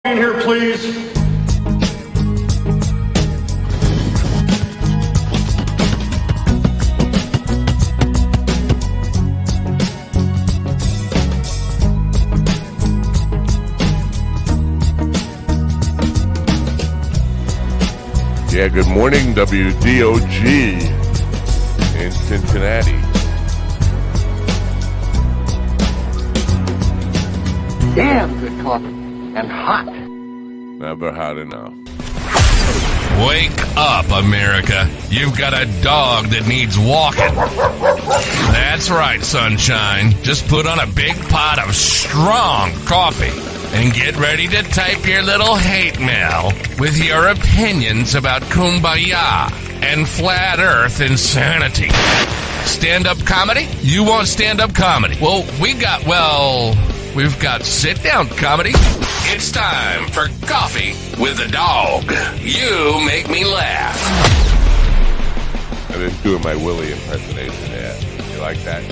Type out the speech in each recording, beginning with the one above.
In here, please. Yeah, good morning, WDOG in Cincinnati. Damn good coffee and hot. Never hot enough. Wake up, America. You've got a dog that needs walking. That's right, sunshine. Just put on a big pot of strong coffee and get ready to type your little hate mail with your opinions about kumbaya and flat earth insanity. Stand-up comedy? You want stand-up comedy? Well, we've got sit-down comedy. It's time for Coffee with a Dog. You make me laugh. I've been doing my Willie impersonation there. You like that?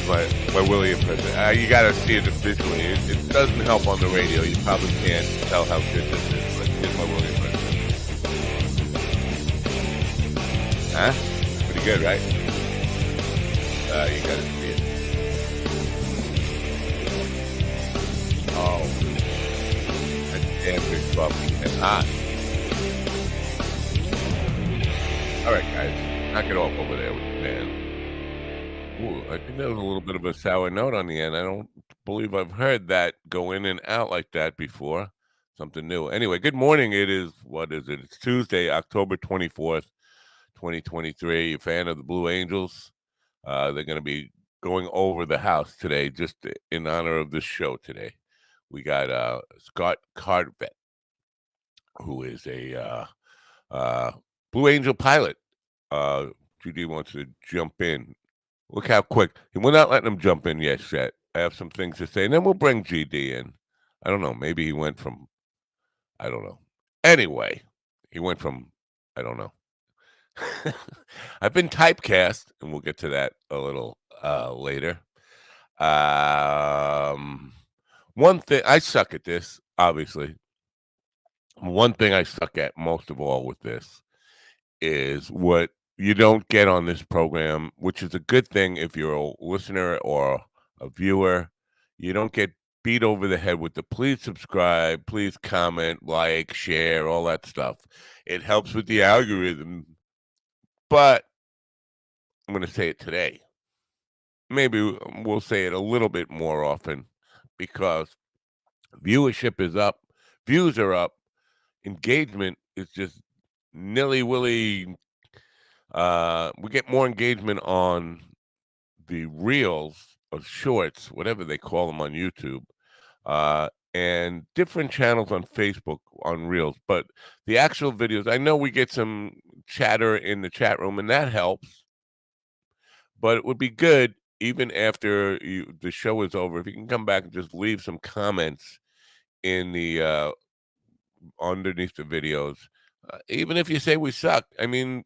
My Willie impersonation. You gotta see it visually. It doesn't help on the radio. You probably can't tell how good this is. But here's my Willie impersonation. Huh? Pretty good, right? You gotta see it. Oh, that's damn big coffee and hot. All right, guys, knock it off over there with the man. Ooh, I think that was a little bit of a sour note on the end. I don't believe I've heard that go in and out like that before. Something new. Anyway, good morning. What is it? It's Tuesday, October 24th, 2023. You a fan of the Blue Angels? They're going to be going over the house today, just in honor of this show today. We got Scott Cartvet, who is a Blue Angel pilot. GD wants to jump in. Look how quick. We're not letting him jump in yet, Shet. I have some things to say, and then we'll bring GD in. I don't know. Maybe he went from, I don't know. Anyway, he went from, I don't know. I've been typecast, and we'll get to that a little later. One thing, I suck at this, obviously. One thing I suck at most of all with this is what you don't get on this program, which is a good thing if you're a listener or a viewer. You don't get beat over the head with the please subscribe, please comment, like, share, all that stuff. It helps with the algorithm. But I'm going to say it today. Maybe we'll say it a little bit more often because viewership is up, views are up, engagement is just nilly-willy. We get more engagement on the reels or shorts, whatever they call them on YouTube, and different channels on Facebook on reels. But the actual videos, I know we get some chatter in the chat room, and that helps. But it would be good, even after the show is over, if you can come back and just leave some comments in the underneath the videos. Even if you say we suck, I mean,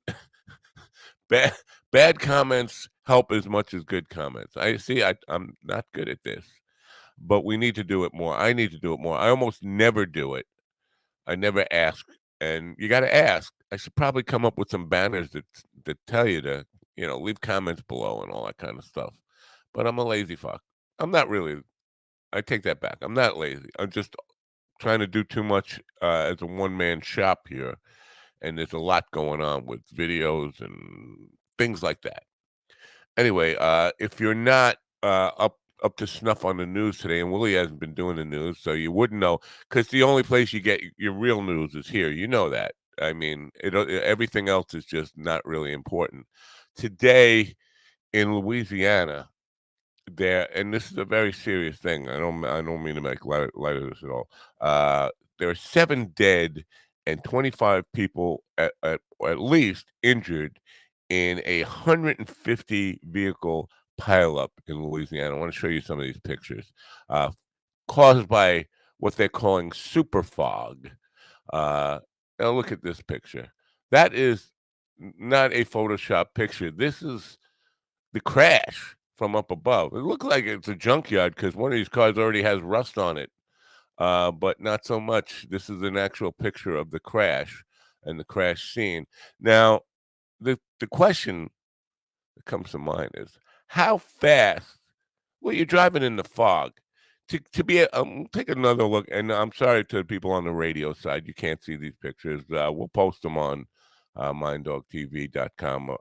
bad comments help as much as good comments. I'm not good at this, but we need to do it more. I need to do it more. I almost never do it. I never ask, and you got to ask. I should probably come up with some banners that tell you to, leave comments below and all that kind of stuff. But I'm a lazy fuck. I'm not really. I take that back. I'm not lazy. I'm just trying to do too much as a one-man shop here, and there's a lot going on with videos and things like that. Anyway, if you're not up to snuff on the news today, and Willie hasn't been doing the news, so you wouldn't know, because the only place you get your real news is here. You know that. I mean, everything else is just not really important. Today in Louisiana, and this is a very serious thing. I don't mean to make light of this at all. There are 7 dead and 25 people at least injured in a 150 vehicle pileup in Louisiana. I want to show you some of these pictures, caused by what they're calling super fog. Now look at this picture. That is not a Photoshop picture. This is the crash from up above. It looked like it's a junkyard because one of these cars already has rust on it, but not so much. This is an actual picture of the crash and the crash scene. Now, the question that comes to mind is how fast. Well, you're driving in the fog. To be take another look, and I'm sorry to the people on the radio side, you can't see these pictures. We'll post them on minddogtv.com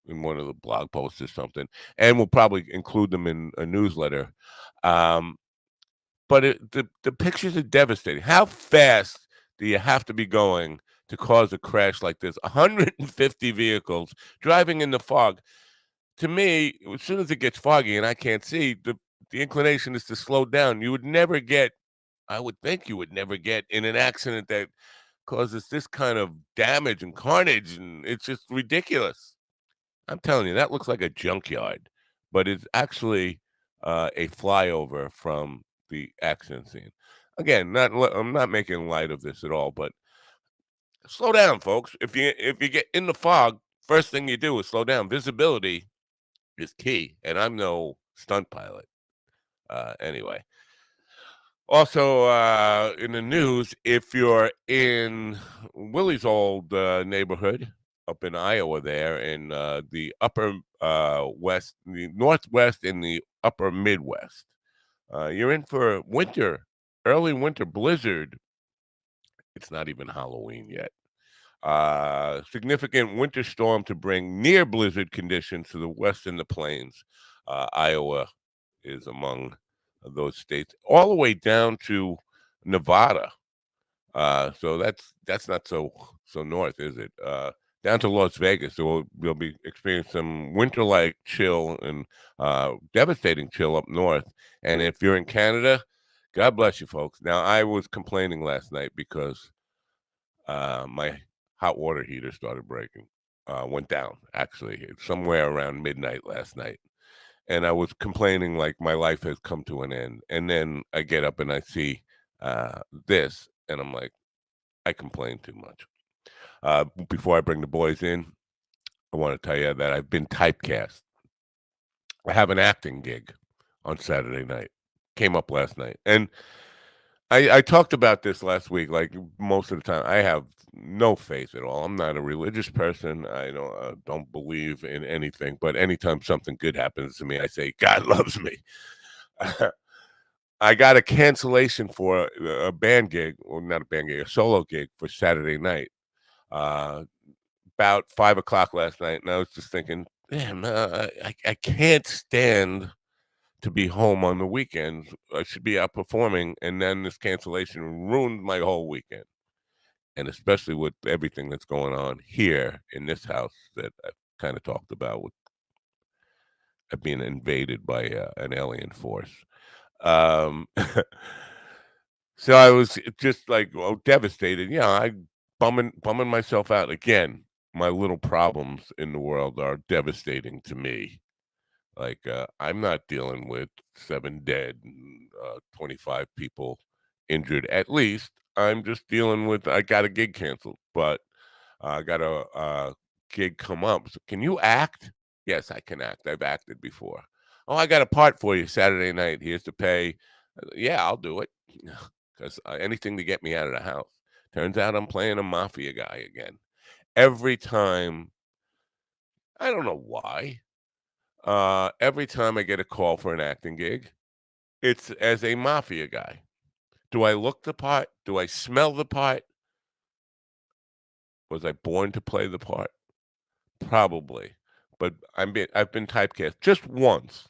in one of the blog posts or something, and we'll probably include them in a newsletter. Um, but the pictures are devastating. How fast do you have to be going to cause a crash like this? 150 vehicles driving in the fog. To me, as soon as it gets foggy and I can't see, the inclination is to slow down. You would never get, I would think you would never get in an accident that causes this kind of damage and carnage, and it's just ridiculous. I'm telling you, that looks like a junkyard, but it's actually a flyover from the accident scene. Again, I'm not making light of this at all, but slow down, folks. If you get in the fog, first thing you do is slow down. Visibility is key, and I'm no stunt pilot. Anyway, also in the news, if you're in Willie's old neighborhood up in Iowa, there in the upper west, the northwest, and the upper Midwest, you're in for winter, early winter blizzard. It's not even Halloween yet. Significant winter storm to bring near blizzard conditions to the west and the plains. Iowa is among those states, all the way down to Nevada. So that's not so north, is it? Down to Las Vegas, so we'll be experiencing some winter-like chill and devastating chill up north. And if you're in Canada, God bless you, folks. Now, I was complaining last night because my hot water heater started breaking. Went down actually somewhere around midnight last night, and I was complaining like my life has come to an end. And then I get up and I see this, and I'm like, I complain too much. Before I bring the boys in, I want to tell you that I've been typecast. I have an acting gig on Saturday night. Came up last night, and I talked about this last week. Like most of the time, I have no faith at all. I'm not a religious person. I don't believe in anything. But anytime something good happens to me, I say God loves me. I got a cancellation for a band gig, or not a band gig, a solo gig for Saturday night. Uh, about 5 o'clock last night, and I was just thinking, damn, I can't stand to be home on the weekends. I should be out performing, and then this cancellation ruined my whole weekend. And especially with everything that's going on here in this house that I've kind of talked about with being invaded by an alien force. Um, so I was just like, devastated. Yeah, I bumming myself out again. My little problems in the world are devastating to me. Like, I'm not dealing with 7 dead and 25 people injured, at least. I'm just dealing with I got a gig canceled, but I got a gig come up. So, "Can you act?" "Yes, I can act. I've acted before." "Oh, I got a part for you Saturday night. Here's to pay." "Yeah, I'll do it." 'Cause anything to get me out of the house. Turns out I'm playing a mafia guy again. Every time I don't know why. Every time I get a call for an acting gig, it's as a mafia guy. Do I look the part? Do I smell the part? Was I born to play the part? Probably. But I've been typecast just once.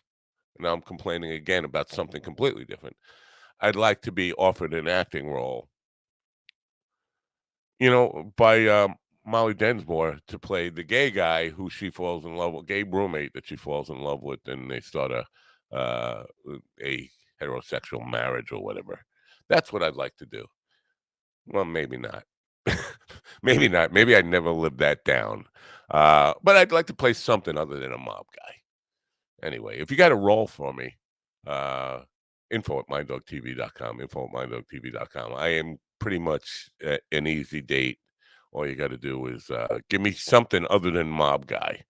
Now I'm complaining again about something completely different. I'd like to be offered an acting role, by Molly Densmore to play the gay guy who she falls in love with, gay roommate that she falls in love with, and they start uh, a heterosexual marriage or whatever. That's what I'd like to do. Well, maybe not. Maybe not. Maybe I'd never live that down. But I'd like to play something other than a mob guy. Anyway, if you got a role for me, uh, info at minddogtv.com, info at minddogtv.com. I am pretty much an easy date. All you got to do is give me something other than mob guy.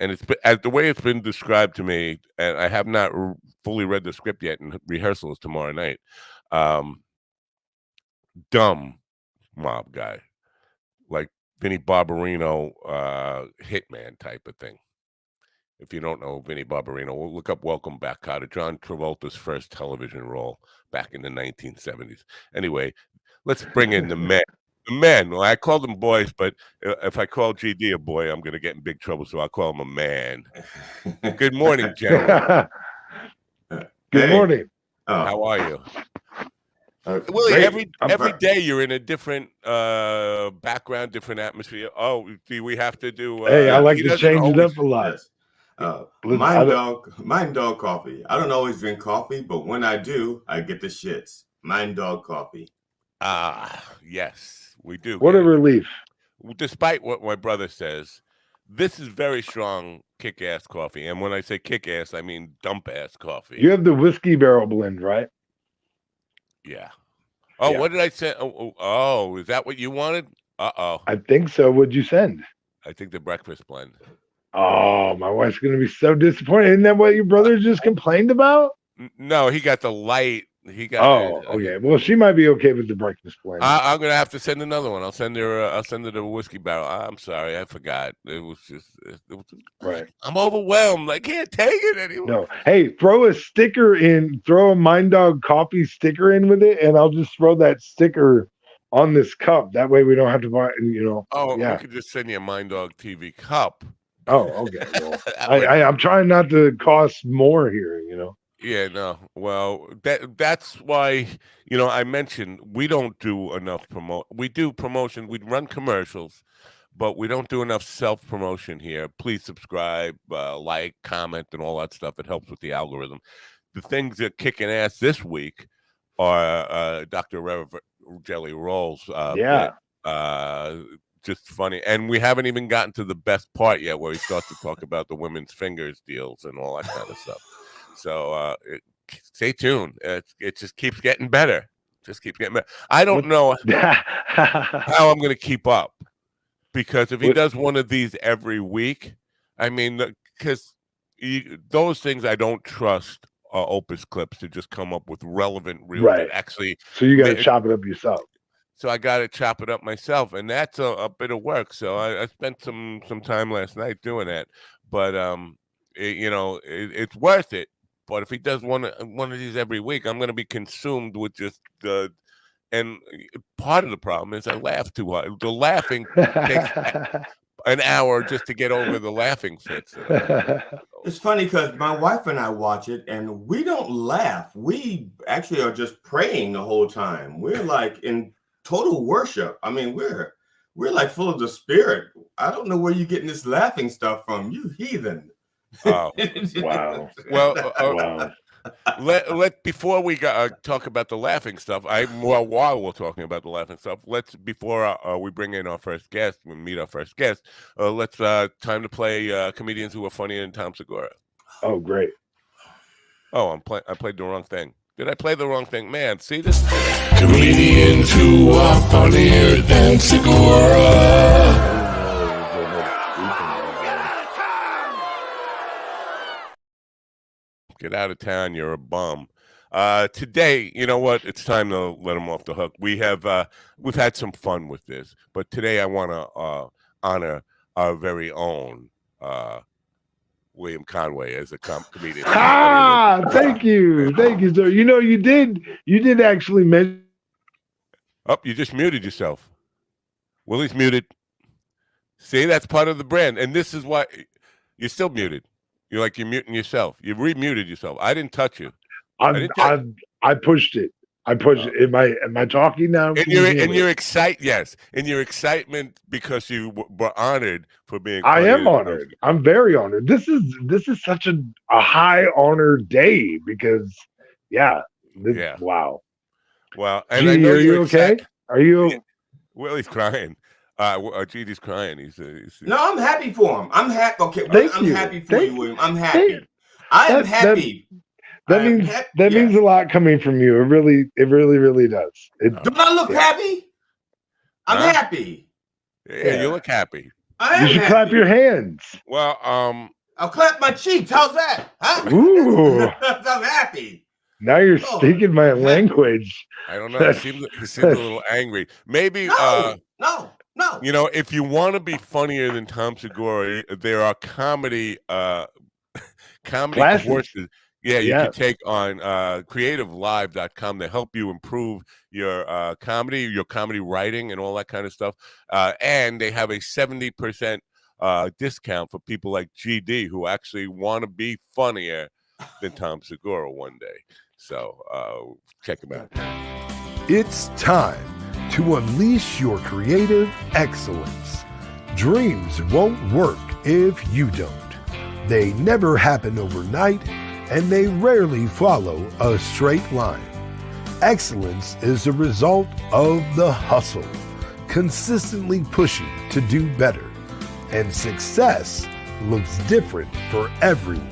and as the way it's been described to me, and I have not fully read the script yet, and rehearsal is tomorrow night. Um, Dumb mob guy, like Vinnie Barbarino, hitman type of thing. If you don't know Vinnie Barbarino, we'll look up Welcome Back, Kotter, John Travolta's first television role back in the 1970s. Anyway, let's bring in the men. The men. Well, I call them boys, but if I call GD a boy, I'm going to get in big trouble. So I'll call him a man. Good morning, gentlemen. Good morning. How are you? Willie, every day you're in a different background, different atmosphere. Oh, do we have to do? Hey, I like to change it up a lot. Yes. Mind dog coffee. I don't always drink coffee, but when I do, I get the shits. Mind dog coffee. Yes, we do. What a relief. Despite what my brother says, this is very strong kick-ass coffee. And when I say kick-ass, I mean dump-ass coffee. You have the whiskey barrel blend, right? Yeah. Oh, Yeah. what did I say? Oh, is that what you wanted? Uh-oh. I think so. What'd you send? I think the breakfast blend. Oh, my wife's going to be so disappointed. Isn't that what your brother just complained about? No, he got the light. He got. Oh, okay. Well, she might be okay with the breakfast blend. I'm gonna have to send another one. I'll send her. I'll send her the whiskey barrel. I'm sorry, I forgot. It was just. Right. I'm overwhelmed. I can't take it anymore. No. Hey, throw a sticker in. Throw a Mind Dog coffee sticker in with it, and I'll just throw that sticker on this cup. That way, we don't have to buy. Oh, yeah. we could just send you a Mind Dog TV cup. Oh, okay. Well, I'm trying not to cost more here. Yeah, no. Well, that's why, I mentioned we don't do enough we do promotion, we run commercials, but we don't do enough self-promotion here. Please subscribe, like, comment, and all that stuff. It helps with the algorithm. The things that are kicking ass this week are Dr. Jelly Rolls. Yeah. Just funny. And we haven't even gotten to the best part yet where he starts to talk about the women's fingers deals and all that kind of stuff. So stay tuned. It just keeps getting better. Just keeps getting better. I don't know how I'm going to keep up, because if he does one of these every week, I mean, because those things I don't trust Opus Clips to just come up with relevant reels that actually. So you got to chop it up yourself. So I got to chop it up myself, and that's a bit of work. So I spent some time last night doing that, but it's worth it. But if he does one of these every week, I'm going to be consumed with just and part of the problem is I laugh too hard. The laughing takes an hour just to get over the laughing fits. It's funny because my wife and I watch it and we don't laugh. We actually are just praying the whole time. We're like in total worship. I mean, we're like full of the spirit. I don't know where you're getting this laughing stuff from, you heathen. Oh, wow. Well, wow. let before we talk about the laughing stuff, while we're talking about the laughing stuff, before we bring in our first guest, we meet our first guest. Let's time to play comedians who are funnier than Tom Segura. Oh, great. Oh, I played the wrong thing. Did I play the wrong thing? Man, see this? Comedians who are funnier than Segura. Get out of town, you're a bum. Today, you know what? It's time to let him off the hook. We've had some fun with this, but today I want to honor our very own William Conway as a comedian. Thank you, sir. You did actually mention. Oh, you just muted yourself. Willie's muted. See, that's part of the brand, and this is why you're still muted. You're muting yourself. You remuted yourself. I didn't touch you. I pushed it. I pushed it. Am I talking now? And you're excited. Yes, and your excitement because you were honored for being. I am honored. I'm very honored. This is such a high honor day because, wow. Well, and Gee, I know are you okay? Are you? Willie's crying. GD's crying. He's No, I'm happy for him. I'm happy. Okay, I'm happy for you, William. I'm happy. I am happy. That means a lot coming from you. It really does. Don't I look happy? I'm happy. Yeah, you look happy. I You am should happy. clap your hands. Well, I'll clap my cheeks. How's that? Huh? Ooh. I'm happy. Now you're Oh, speaking my I'm happy. language. I don't know. He seems a little angry. Maybe No. you know, if you want to be funnier than Tom Segura, there are comedy Classes. courses. Yeah, you Yeah. could take on creativelive.com to help you improve your comedy writing and all that kind of stuff. And they have a 70% discount for people like GD who actually want to be funnier than Tom Segura one day. So check him out. It's time to unleash your creative excellence. Dreams won't work if you don't. They never happen overnight, and they rarely follow a straight line. Excellence is a result of the hustle, consistently pushing to do better. And success looks different for everyone.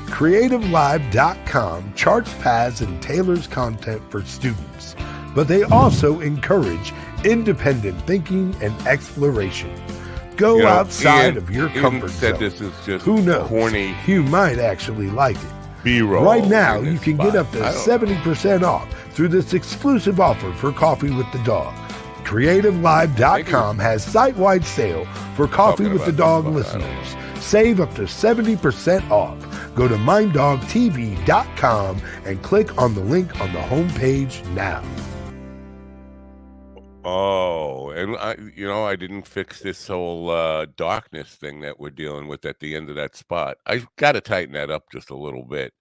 CreativeLive.com charts paths and tailors content for students, but they also encourage independent thinking and exploration. Go outside of your comfort zone. This is just Who knows? corny You might actually like it. B-roll. Right now, in you this can spot. get up to 70% off through this exclusive offer for Coffee with the Dog. CreativeLive.com has site-wide sale for Coffee Talking with the about Dog this spot, I don't listeners. Save up to 70% off. Go to minddogtv.com and click on the link on the homepage now. Oh, and I didn't fix this whole darkness thing that we're dealing with at the end of that spot. I got to tighten that up just a little bit.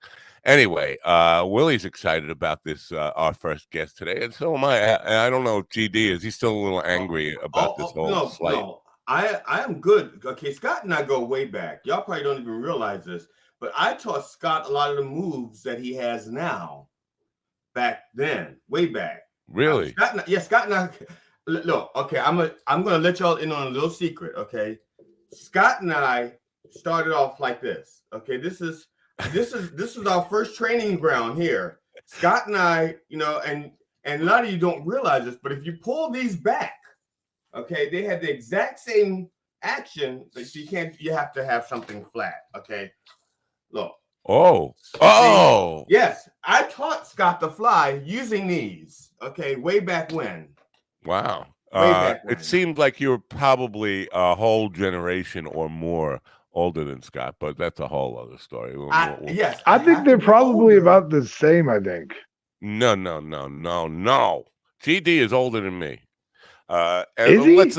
Anyway, Willie's excited about this, our first guest today, and so am I. I don't know if GD is. He's still a little angry about this whole slight. No. I am good. Okay, Scott and I go way back. Y'all probably don't even realize this, but I taught Scott a lot of the moves that he has now back then, way back. Really? Scott and I. Look, okay, I'm gonna let y'all in on a little secret. Okay, Scott and I started off like this. Okay, this is our first training ground here. Scott and I, and a lot of you don't realize this, but if you pull these back, okay, they have the exact same action, but you have to have something flat. Okay, look. Oh. Yes, I taught Scott to fly using these. Okay, way back when. Wow. Way back when. It seemed like you were probably a whole generation or more older than Scott, but that's a whole other story. Yes, I think they're probably about the same, I think. No. GD is older than me. Is he? Let's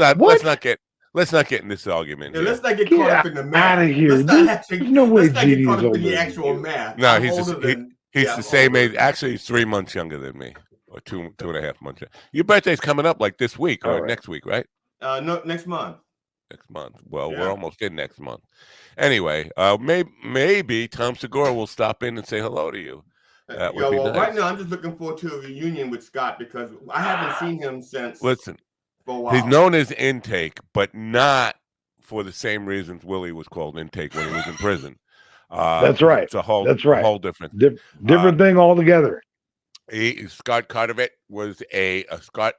not get in this argument. Yeah, here. let's not get caught up in the math. Out of here. There's no way GD is older in the than actual you. math. No, I'm he's older the same age. Actually, he's 3 months younger than me, or two and a half months. Your birthday's coming up like this week or next week, right? No, next month. Next month. Well, we're almost in next month. Anyway, maybe Tom Segura will stop in and say hello to you. That would be nice. Right now I'm just looking forward to a reunion with Scott because I haven't seen him since. Listen, for a while. He's known as Intake, but not for the same reasons Willie was called Intake when he was in prison. That's right. It's a whole different different thing altogether. Scott Carteret was a Scott.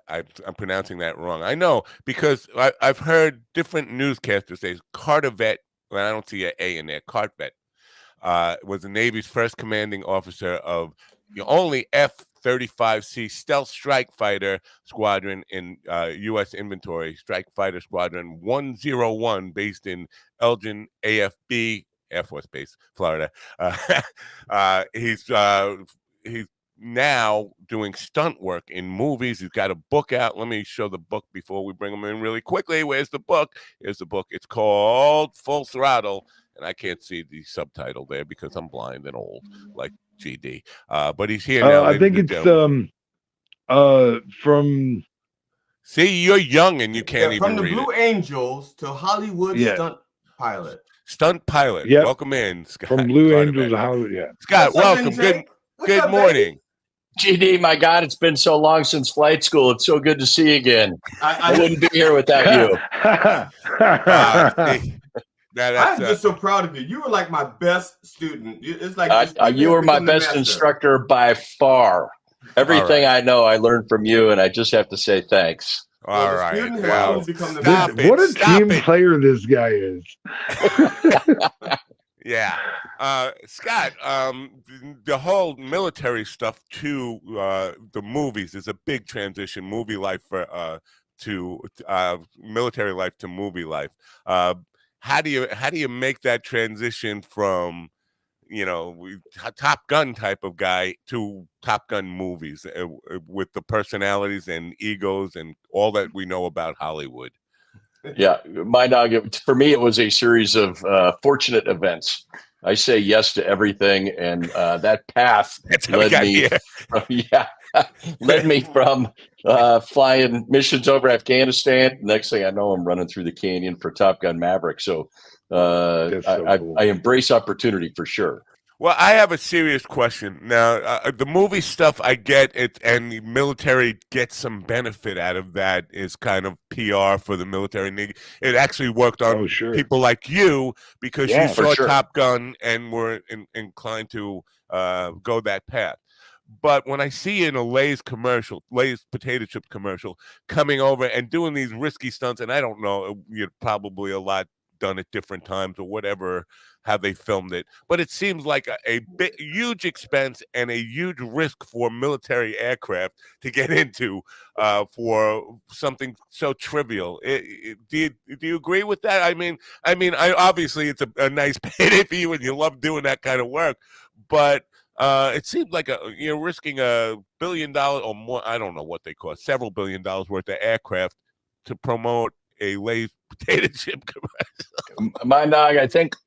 I'm pronouncing that wrong. I know because I've heard different newscasters say Carteret. Well, I don't see an A in there. Carteret was the Navy's first commanding officer of the only F-35C stealth strike fighter squadron in U.S. inventory, Strike Fighter Squadron 101, based in Elgin, AFB, Air Force Base, Florida. He's now doing stunt work in movies. He's got a book out. Let me show the book before we bring him in really quickly. Where's the book? Here's the book. It's called Full Throttle, and I can't see the subtitle there because I'm blind and old, like GD. But he's here now. I think it's from. See, you're young and you can't even from the read Blue it. Angels to Hollywood stunt pilot. Stunt pilot. Yep. Welcome in, Scott. From Blue Angels to Hollywood. Yeah. Scott, welcome. Good morning. GD, my God, it's been so long since flight school. It's so good to see you again. I wouldn't be here without you. I'm just so proud of you. You were like my best student. It's like you were my best instructor by far. Everything I know, I learned from you, and I just have to say thanks. All the right. student has Now, only become the stop master. it. What a Stop team it. player this guy is. Yeah. Scott, the whole military stuff to the movies is a big transition. Movie life to military life to movie life. How do you make that transition from Top Gun type of guy to Top Gun movies with the personalities and egos and all that we know about Hollywood? Yeah, my dog. For me, it was a series of fortunate events. I say yes to everything, and that path That's how we led got me. here. Led me from flying missions over Afghanistan. Next thing I know, I'm running through the canyon for Top Gun Maverick. So, That's so cool. I embrace opportunity for sure. Well, I have a serious question. Now, the movie stuff I get it, and the military gets some benefit out of that is kind of PR for the military. And it actually worked on sure. people like you because Yeah, you for saw sure. Top Gun and were inclined to go that path. But when I see in a Lay's commercial, Lay's potato chip commercial, coming over and doing these risky stunts, and I don't know, you're probably a lot done at different times or whatever, how they filmed it. But it seems like a huge expense and a huge risk for military aircraft to get into for something so trivial. Do you agree with that? I mean, obviously it's a nice payday for you and you love doing that kind of work, but it seems like you're risking $1 billion or more. I don't know what they cost, several $1 billion worth of aircraft to promote a Lay's potato chip commercial. My dog, I think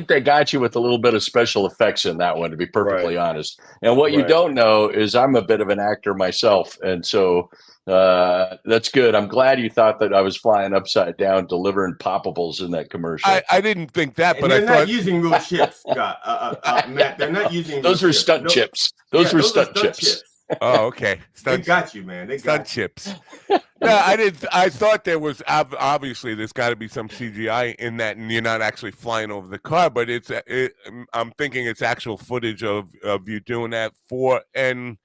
they got you with a little bit of special effects in that one, to be perfectly honest. And what you don't know is I'm a bit of an actor myself, and so that's good. I'm glad you thought that I was flying upside down delivering poppables in that commercial. I didn't think that, And but they're I thought not using real chips, Scott. Matt. They're not using those real were stunt chips. chips. Those were stunt chips. Oh, okay. They got you, man. They stunt got you. chips. No, I didn't. I thought there was obviously there's got to be some CGI in that, and you're not actually flying over the car. But I'm thinking it's actual footage of you doing that and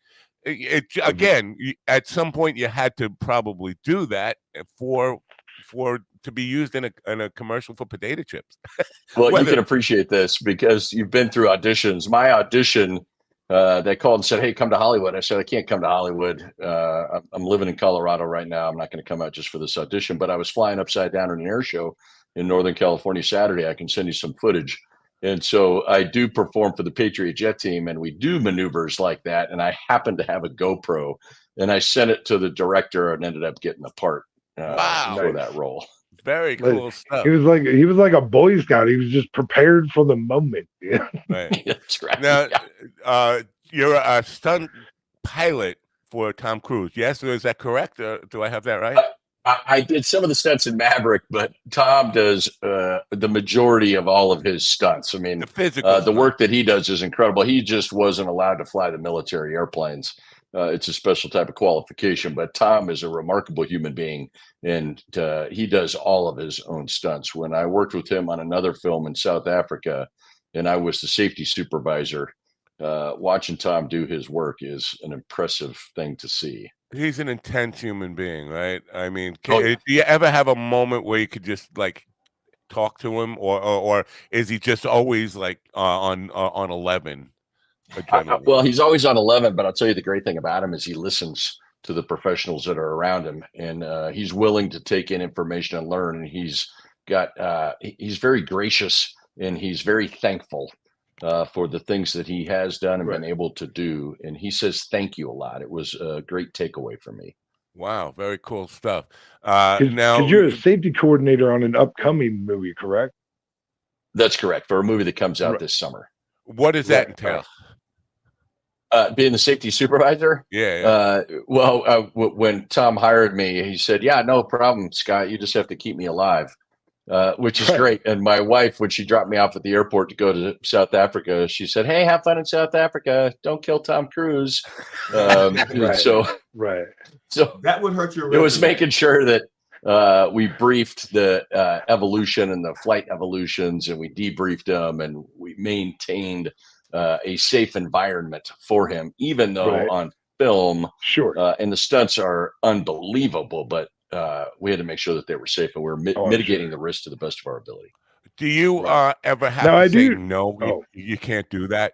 it again. At some point, you had to probably do that for to be used in a commercial for potato chips. Well, you can appreciate this because you've been through auditions. My audition. They called and said, "Hey, come to Hollywood." I said, "I can't come to Hollywood. I'm living in Colorado right now. I'm not going to come out just for this audition." But I was flying upside down in an air show in Northern California Saturday. I can send you some footage. And so I do perform for the Patriot Jet team, and we do maneuvers like that. And I happen to have a GoPro, and I sent it to the director and ended up getting the part for that role. Very cool stuff. He was like a Boy Scout. He was just prepared for the moment. Yeah. Right. That's right. Now, you're a stunt pilot for Tom Cruise. Yes, is that correct? Do I have that right? I did some of the stunts in Maverick, but Tom does the majority of all of his stunts. I mean, the physical the work that he does is incredible. He just wasn't allowed to fly the military airplanes. It's a special type of qualification, but Tom is a remarkable human being, and he does all of his own stunts. When I worked with him on another film in South Africa, and I was the safety supervisor, watching Tom do his work is an impressive thing to see. He's an intense human being, right? I mean, do you ever have a moment where you could just like talk to him, or is he just always like on 11? Well, he's always on 11, but I'll tell you the great thing about him is he listens to the professionals that are around him, and he's willing to take in information and learn. And he's very gracious, and he's very thankful for the things that he has done and been able to do. And he says thank you a lot. It was a great takeaway for me. Wow, very cool stuff. Now, you're a safety coordinator on an upcoming movie, correct? That's correct, for a movie that comes out this summer. What does that entail? Being the safety supervisor? Yeah. When Tom hired me, he said, "Yeah, no problem, Scott. You just have to keep me alive," which is great. And my wife, when she dropped me off at the airport to go to South Africa, she said, "Hey, have fun in South Africa. Don't kill Tom Cruise." So that would hurt your. It was making sure that we briefed the evolution and the flight evolutions, and we debriefed them, and we maintained a safe environment for him, even though on film, and the stunts are unbelievable, but we had to make sure that they were safe, and we're mitigating the risk to the best of our ability. Do you ever have Now, to I say do- no? Oh. You can't do that.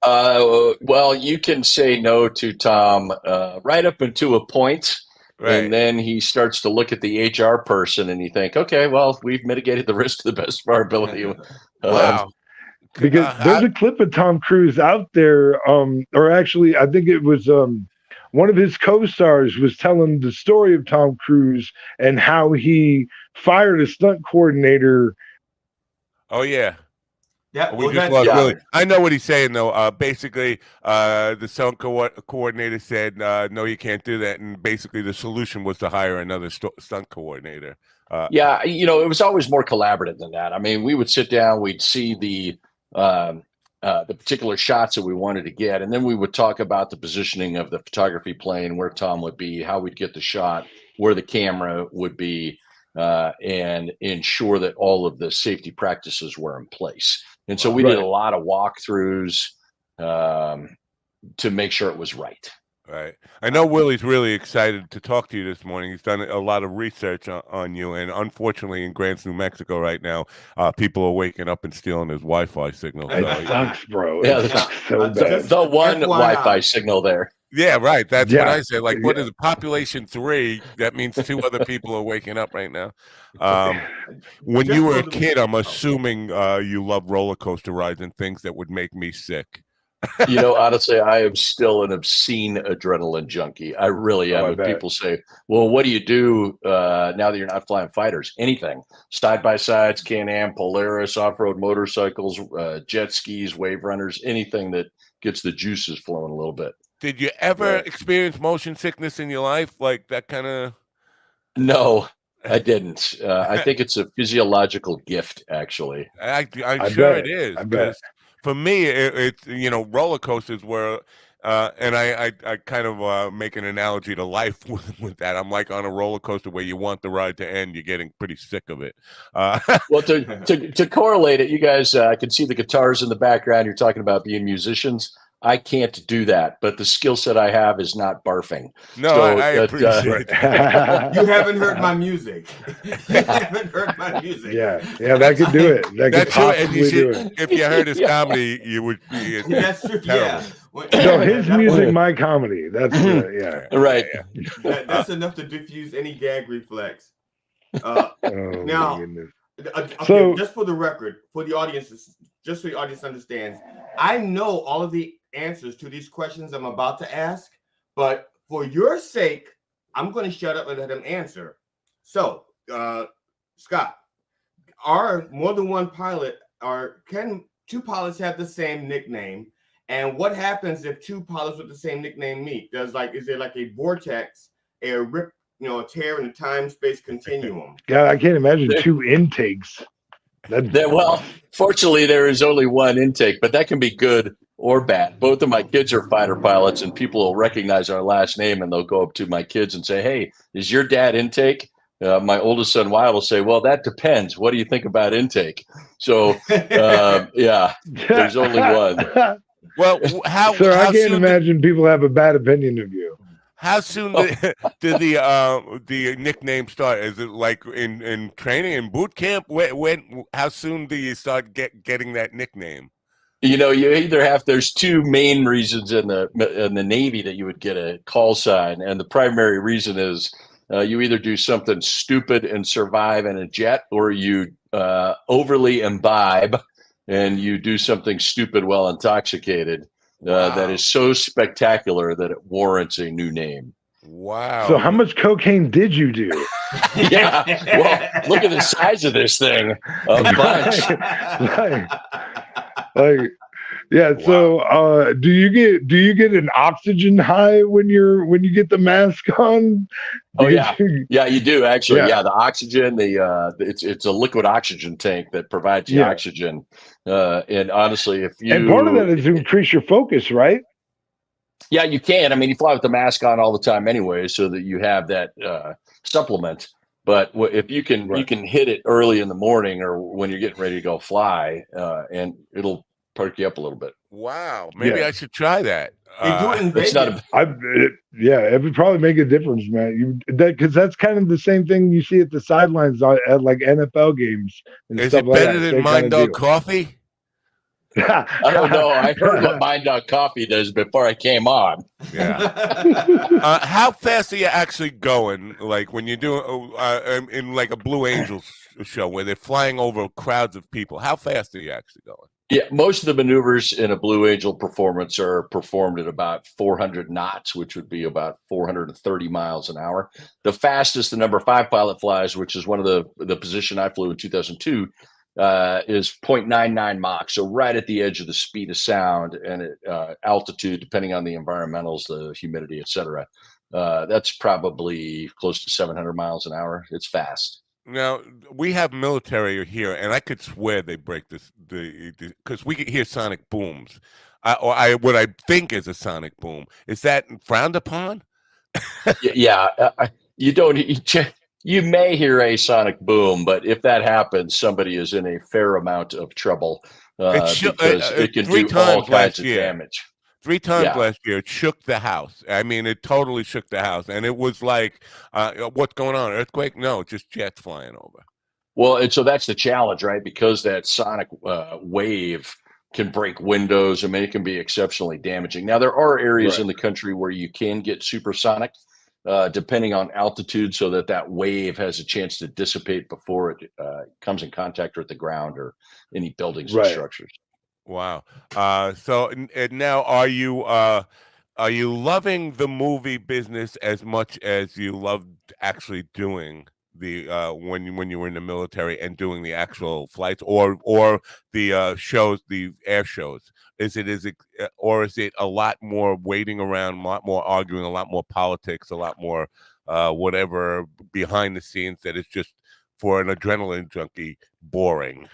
Well, you can say no to Tom right up until a point, Right. and then he starts to look at the HR person, and you think, okay, well, we've mitigated the risk to the best of our ability. Wow. Because there's a clip of Tom Cruise out there, or actually, I think it was one of his co-stars was telling the story of Tom Cruise and how he fired a stunt coordinator. Oh yeah. Yeah, We well, just that's lost yeah. Willie. I know what he's saying though. Basically, the stunt coordinator said, "No, you can't do that." And basically, the solution was to hire another stunt coordinator. Yeah, it was always more collaborative than that. I mean, we would sit down, we'd see the particular shots that we wanted to get, and then we would talk about the positioning of the photography plane, where Tom would be, how we'd get the shot, where the camera would be, and ensure that all of the safety practices were in place. And so we did a lot of walkthroughs to make sure it was right. Right. I know Willie's really excited to talk to you this morning. He's done a lot of research on you, and unfortunately, in Grants, New Mexico, right now, people are waking up and stealing his Wi-Fi signal. It So, sucks, bro. Yeah, It sucks so bad. The one FYI. Wi-Fi signal there. yeah, right. That's what I said. Like, what Yeah. is it? Population 3? That means 2 other people are waking up right now. When Just you were for a the- kid, I'm assuming you love roller coaster rides and things that would make me sick. Honestly, I am still an obscene adrenaline junkie. I really am. I When bet. people say, well, what do you do now that you're not flying fighters? Anything. Side-by-sides, Can-Am, Polaris, off-road motorcycles, jet skis, wave runners, anything that gets the juices flowing a little bit. Did you ever experience motion sickness in your life? Like that kind of... No, I didn't. I think it's a physiological gift, actually. I'm I sure bet. it is. I bet. 'Cause for me, it's roller coasters were, and I kind of make an analogy to life with that. I'm like on a roller coaster where you want the ride to end, you're getting pretty sick of it. Well, to correlate it, you guys, I can see the guitars in the background. You're talking about being musicians. I can't do that, but the skill set I have is not barfing. No, So, I appreciate that. You haven't heard my music. You haven't heard my music. Yeah, that could do it. That could That's true. And possibly you do should, it. if you heard his Yeah. comedy, you would be That's true. Yeah. No, his That- music, my comedy. That's yeah. Right. That's enough to diffuse any gag reflex. Oh Now, my goodness. Okay, So- just for the record, for the audience, just so the audience understands, I know all of the answers to these questions I'm about to ask, but for your sake, I'm going to shut up and let him answer. So, Scott, are more than one pilot, or can 2 pilots have the same nickname? And what happens if 2 pilots with the same nickname meet? Is there like a vortex, a rip, a tear in the time-space continuum? God, I can't imagine 2 intakes. Well, fortunately, there is only one intake, but that can be good or bad. Both of my kids are fighter pilots, and people will recognize our last name, and they'll go up to my kids and say, "Hey, is your dad intake?" My oldest son, Wyatt, will say, "Well, that depends. What do you think about intake?" So, yeah, there's only one. Well, how? Sir, how I can't soon imagine people have a bad opinion of you. How soon did the nickname start? Is it like in training in boot camp? When? How soon do you start getting that nickname? You either have. There's 2 main reasons in the Navy that you would get a call sign, and the primary reason is you either do something stupid and survive in a jet, or you overly imbibe and you do something stupid while intoxicated. That is so spectacular that it warrants a new name. Wow. So how much cocaine did you do? Yeah. Well, look at the size of this thing. A bunch. like yeah. So do you get an oxygen high when you get the mask on? Oh yeah, yeah, you do actually. Yeah. Yeah, the oxygen, it's a liquid oxygen tank that provides the oxygen. And honestly, and part of that is to increase your focus, right? Yeah, you can. I mean, you fly with the mask on all the time anyway, so that you have that supplement. But if you can, you can hit it early in the morning or when you're getting ready to go fly, and it'll perk you up a little bit. Wow. Maybe I should try that. They do it in That's Vegas. not a, Yeah, it would probably make a difference, man. Because that's kind of the same thing you see at the sidelines at like NFL games and Is stuff it like better that. than Same kind Mind of Dog deal. Coffee? I don't know. I heard what Mind Dog Coffee does before I came on. Yeah. How fast are you actually going? Like when you're doing in like a Blue Angels show where they're flying over crowds of people. How fast are you actually going? Yeah, most of the maneuvers in a Blue Angel performance are performed at about 400 knots, which would be about 430 miles an hour. The fastest the number 5 pilot flies, which is one of the position I flew in 2002, is 0.99 Mach. So right at the edge of the speed of sound and altitude, depending on the environmentals, the humidity, et cetera. That's probably close to 700 miles an hour. It's fast. Now we have military here, and I could swear they break this because we could hear sonic booms, what I think is a sonic boom. Is that frowned upon? Yeah, you don't. You may hear a sonic boom, but if that happens, somebody is in a fair amount of trouble because it can do all kinds of damage. 3 times last year, it shook the house. I mean, it totally shook the house. And it was like, what's going on? Earthquake? No, just jets flying over. Well, and so that's the challenge, right? Because that sonic wave can break windows. I mean, it can be exceptionally damaging. Now, there are areas in the country where you can get supersonic, depending on altitude, so that wave has a chance to dissipate before it comes in contact with the ground or any buildings and structures. Wow. So and now are you loving the movie business as much as you loved actually doing the when you were in the military and doing the actual flights or the shows, the air shows? Is it or is it a lot more waiting around, a lot more arguing, a lot more politics, a lot more whatever behind the scenes that is just for an adrenaline junkie boring?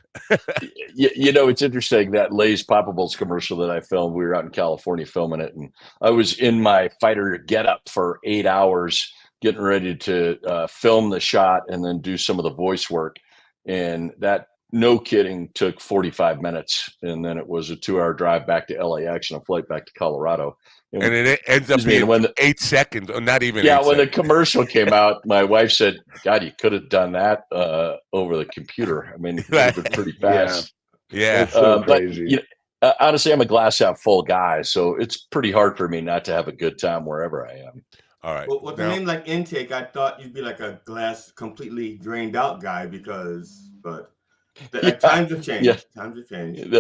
You know, it's interesting that Lay's Poppables commercial that I filmed. We were out in California filming it, and I was in my fighter getup for 8 hours getting ready to film the shot and then do some of the voice work. And that, no kidding, took 45 minutes. And then it was a 2-hour drive back to LAX and a flight back to Colorado. And it ends up being 8 seconds, or not even. Yeah, when the commercial came out, my wife said, "God, you could have done that over the computer. I mean, it would have been pretty fast." Yeah. It's so crazy. But honestly, I'm a glass half full guy, so it's pretty hard for me not to have a good time wherever I am. All right. Well, with the name like Intake, I thought you'd be like a glass completely drained out guy but times have changed. Yeah. Times have changed.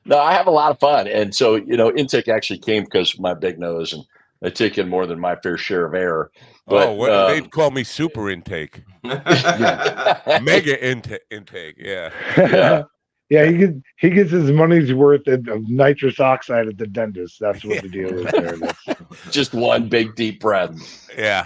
No, I have a lot of fun. And so, Intake actually came because of my big nose, and I take in more than my fair share of air. But, they'd call me super intake. Mega intake. Yeah. Yeah, he gets his money's worth of nitrous oxide at the dentist. That's what the deal is there. That's just one big deep breath. Yeah.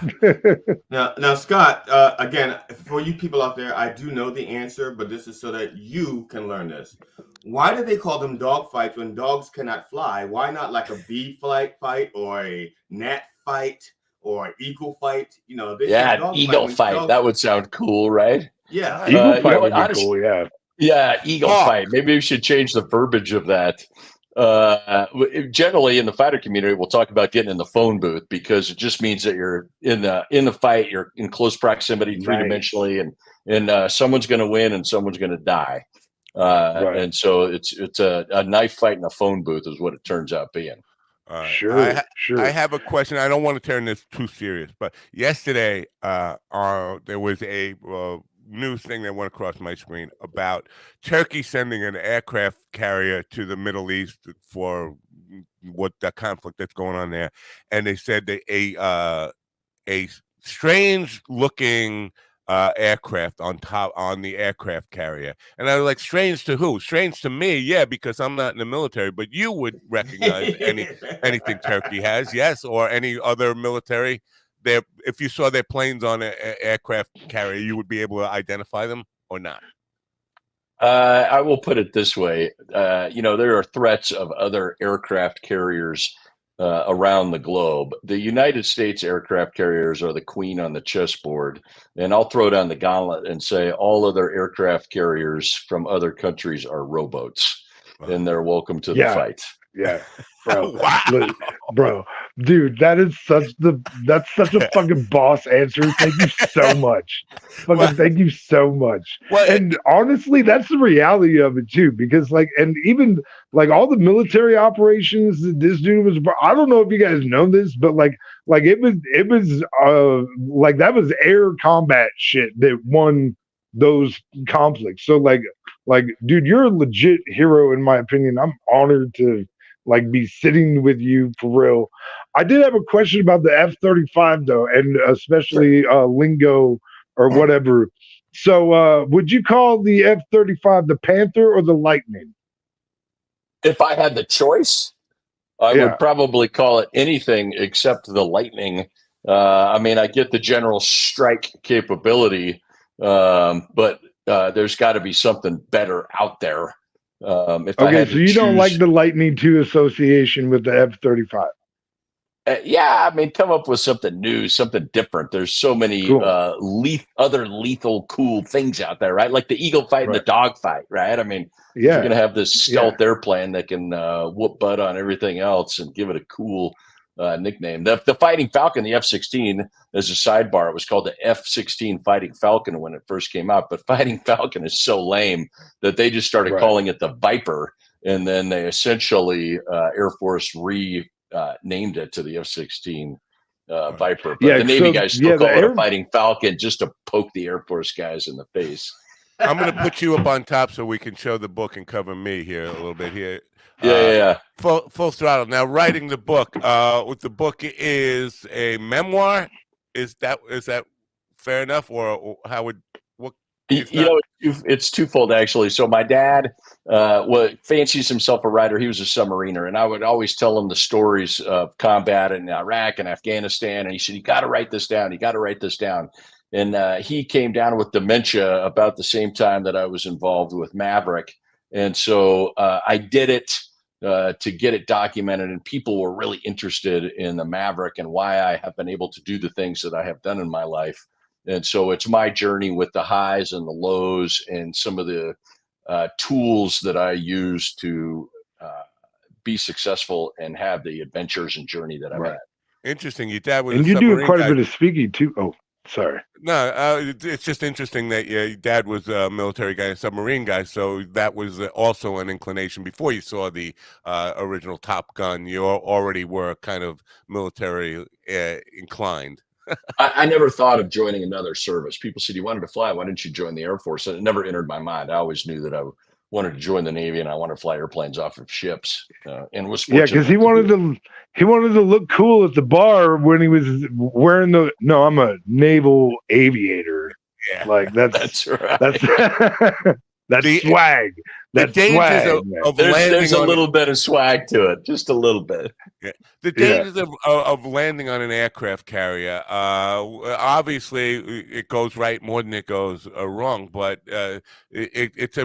Now, Scott, again, for you people out there, I do know the answer, but this is so that you can learn this. Why do they call them dog fights when dogs cannot fly? Why not like a bee fight or a gnat fight or an eagle fight? An eagle fight. That would sound cool, right? Yeah. Eagle fight would be cool, yeah. Yeah, eagle fight. Maybe we should change the verbiage of that. Generally, in the fighter community, we'll talk about getting in the phone booth because it just means that you're in the fight. You're in close proximity, three-dimensionally, and someone's going to win and someone's going to die. And so it's a knife fight in a phone booth is what it turns out being. Sure. I have a question. I don't want to turn this too serious, but yesterday there was a news thing that went across my screen about Turkey sending an aircraft carrier to the Middle East for what the conflict that's going on there, and they said that a strange looking aircraft on the aircraft carrier. And I was like, strange to who? Strange to me, yeah, because I'm not in the military, but you would recognize anything Turkey has, yes, or any other military. If you saw their planes on an aircraft carrier, you would be able to identify them or not? I will put it this way. There are threats of other aircraft carriers around the globe. The United States aircraft carriers are the queen on the chessboard. And I'll throw down the gauntlet and say all other aircraft carriers from other countries are rowboats. And they're welcome to the fight. Yeah. Bro, wow. Bro, dude, that's such a fucking boss answer. Thank you so much. Well, Thank you so much. well, And honestly, that's the reality of it too, because and even like all the military operations that this dude was, I don't know if you guys know this, but like it was like that was air combat shit that won those conflicts. So like dude, you're a legit hero in my opinion. I'm honored to like be sitting with you for real. I did have a question about the F-35 though, and especially lingo or whatever. So would you call the F-35 the Panther or the Lightning? If I had the choice, I would probably call it anything except the Lightning. I mean, I get the general strike capability, but there's got to be something better out there. If I Okay, had so to you don't like choose- the Lightning 2 association with the F-35? Yeah, I mean, come up with something new, something different. There's so many Cool. other lethal, cool things out there, right? Like the eagle fight and the Right. dog fight, right? I mean, if Yeah. you're gonna have this stealth airplane that can whoop butt on everything else and give it a cool nickname. The Fighting Falcon, the F-16, as a sidebar, it was called the F-16 Fighting Falcon when it first came out. But Fighting Falcon is so lame that they just started Right. calling it the Viper, and then they essentially Air Force named it to the F-16 Viper. But the Navy guys still call it a Fighting Falcon just to poke the Air Force guys in the face. I'm going to put you up on top so we can show the book and cover me here a little bit here. Yeah. Full throttle. Now, writing the book. What the book is a memoir. Is that fair enough, or how would what? It's twofold actually. So my dad fancies himself a writer. He was a submariner, and I would always tell him the stories of combat in Iraq and Afghanistan. And he said, "You got to write this down. You got to write this down." And he came down with dementia about the same time that I was involved with Maverick, and so I did it to get it documented. And people were really interested in the Maverick and why I have been able to do the things that I have done in my life. And so it's my journey with the highs and the lows and some of the tools that I use to be successful and have the adventures and journey that I've had. Interesting. Your dad was and a you do submarine quite guy. a bit of speaking too. Oh, sorry. No, it's just interesting that your dad was a military guy, a submarine guy. So that was also an inclination before you saw the original Top Gun. You already were kind of military inclined. I never thought of joining another service. People said, "You wanted to fly. Why didn't you join the Air Force?" And it never entered my mind. I always knew that I wanted to join the Navy and I wanted to fly airplanes off of ships. And was fortunate. Yeah, because he wanted to look cool at the bar when he was wearing the. No, I'm a naval aviator. Yeah, like that's right. That's swag. That's the swag. Of there's a little bit of swag to it, just a little bit. Yeah. The dangers of landing on an aircraft carrier. Obviously, it goes right more than it goes wrong. But it's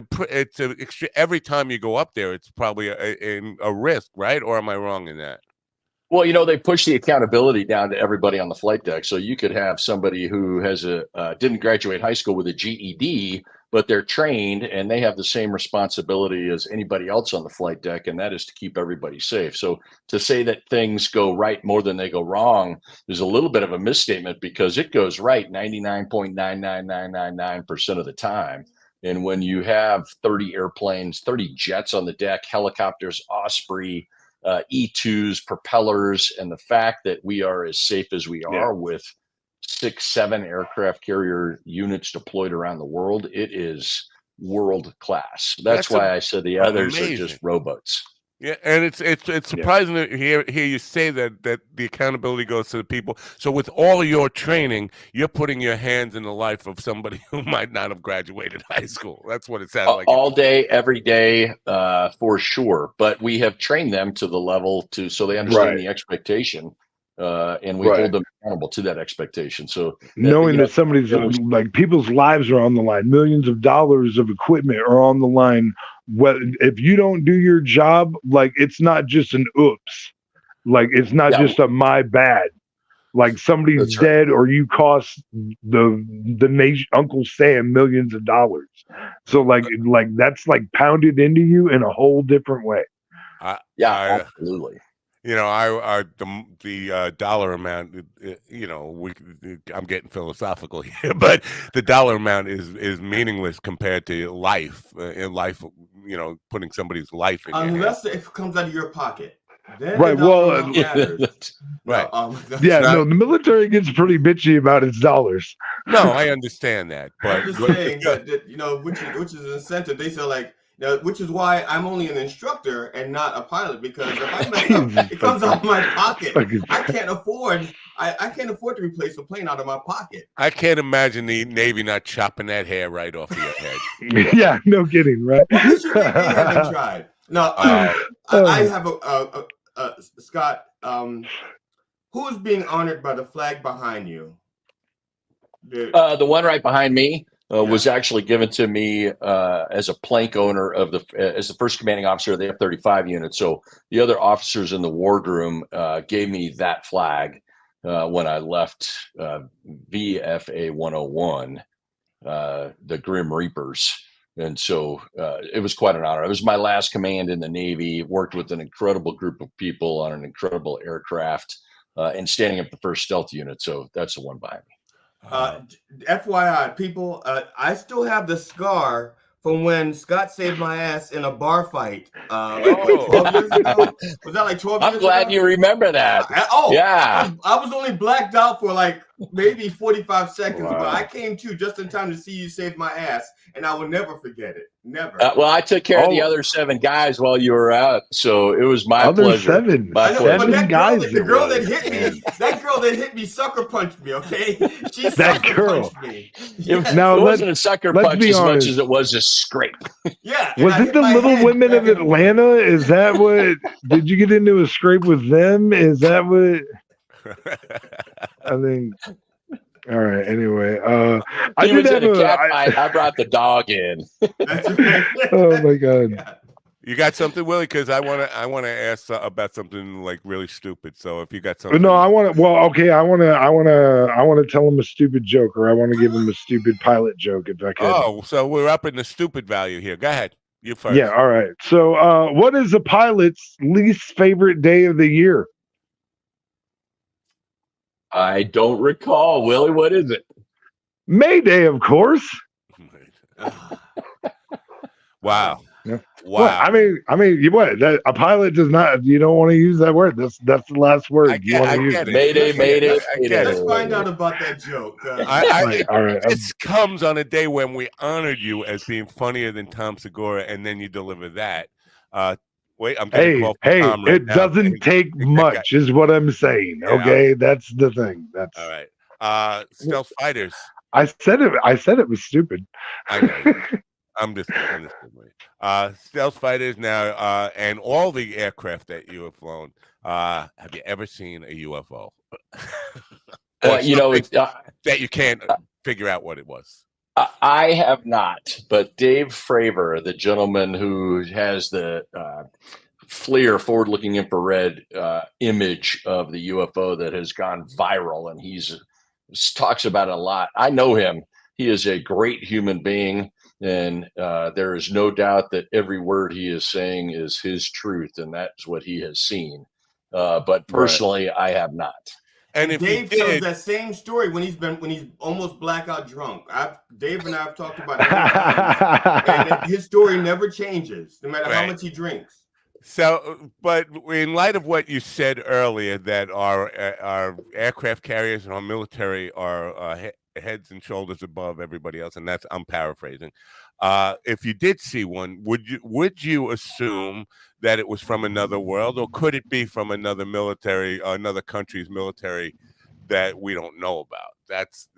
every time you go up there, it's probably a risk, right? Or am I wrong in that? Well, they push the accountability down to everybody on the flight deck. So you could have somebody who has didn't graduate high school with a GED, but they're trained and they have the same responsibility as anybody else on the flight deck, and that is to keep everybody safe. So to say that things go right more than they go wrong is a little bit of a misstatement, because it goes right 99.99999% of the time. And when you have 30 airplanes, 30 jets on the deck, helicopters, Osprey, E2s, propellers, and the fact that we are as safe as we are with 6-7 aircraft carrier units deployed around the world, it is world class. That's why I said the others are just rowboats. Yeah, and it's surprising to hear you say that the accountability goes to the people. So with all your training, you're putting your hands in the life of somebody who might not have graduated high school. That's what it sounds like. All day, every day, for sure. But we have trained them to the level so they understand the expectation, and we hold them accountable to that expectation. So knowing that somebody's like people's lives are on the line, millions of dollars of equipment are on the line. Well, if you don't do your job, like it's not just an oops, like it's not just a my bad, like somebody's dead or you cost the nation, Uncle Sam, millions of dollars. So like that's like pounded into you in a whole different way. Absolutely. the dollar amount. I'm getting philosophical here, but the dollar amount is meaningless compared to life. In life, putting somebody's life in your hand. Unless it comes out of your pocket. Then Right, the dollar well, amount matters. Right. Yeah, no, the military gets pretty bitchy about its dollars. No, I understand that, but I'm just saying that which is an incentive. They say like, which is why I'm only an instructor and not a pilot, because if I mess up, it comes out of my pocket. I can't afford to replace a plane out of my pocket. I can't imagine the Navy not chopping that hair right off of your head. Yeah, no kidding, right? What makes you think they haven't tried? No, I have Scott. Who is being honored by the flag behind you? The one right behind me was actually given to me as a plank owner as the first commanding officer of the F-35 unit. So the other officers in the wardroom gave me that flag when I left VFA 101, the Grim Reapers. And so it was quite an honor. It was my last command in the Navy, worked with an incredible group of people on an incredible aircraft and standing up the first stealth unit. So that's the one behind me. FYI, people, I still have the scar from when Scott saved my ass in a bar fight. Like 12 years ago? Was that like 12 years ago? I'm glad you remember that. Yeah. I was only blacked out for like maybe 45 seconds, but I came to just in time to see you save my ass, and I will never forget it. Never. Well, I took care of the other 7 guys while you were out, so it was my pleasure. Seven guys. The girl that hit me, that girl that hit me sucker punched me, okay? She sucker punched me. It wasn't a sucker punch as much as it was a scrape. Yeah. Was it the Little Women of Atlanta? Is that what? Did you get into a scrape with them? Is that what? I think. All right. Anyway, I did have I brought the dog in. Oh my god! You got something, Willie? Because I want to ask about something like really stupid. So if you got something, no, I want to. Well, okay, I want to tell him a stupid joke, or I want to give him a stupid pilot joke, if I can. Oh, so we're up in the stupid value here. Go ahead. You first. Yeah. All right. So, what is a pilot's least favorite day of the year? I don't recall, Willie. What is it? May Day, of course. Wow. Yeah. Wow. Well, I mean, a pilot does not. You don't want to use that word. That's the last word. I get it. Mayday. Let's find out about that joke. All right. This comes on a day when we honored you as being funnier than Tom Segura, and then you deliver that. Wait, I'm getting called Tom right now. Doesn't take much, is what I'm saying. Yeah, okay, that's the thing. That's all right. Stealth fighters. I said it was stupid. I know. I'm just stealth fighters now, and all the aircraft that you have flown. Have you ever seen a UFO? That you can't figure out what it was. I have not, but Dave Fravor, the gentleman who has the FLIR, forward-looking infrared image of the UFO that has gone viral, and he talks about it a lot. I know him. He is a great human being, and there is no doubt that every word he is saying is his truth, and that's what he has seen. But personally, I have not. And if Dave tells that same story when he's almost blackout drunk. Dave and I have talked about it many times, and his story never changes, no matter how much he drinks. So, but in light of what you said earlier, that our aircraft carriers and our military are heads and shoulders above everybody else, and I'm paraphrasing. If you did see one, would you assume that it was from another world, or could it be from another military, another country's military that we don't know about? That's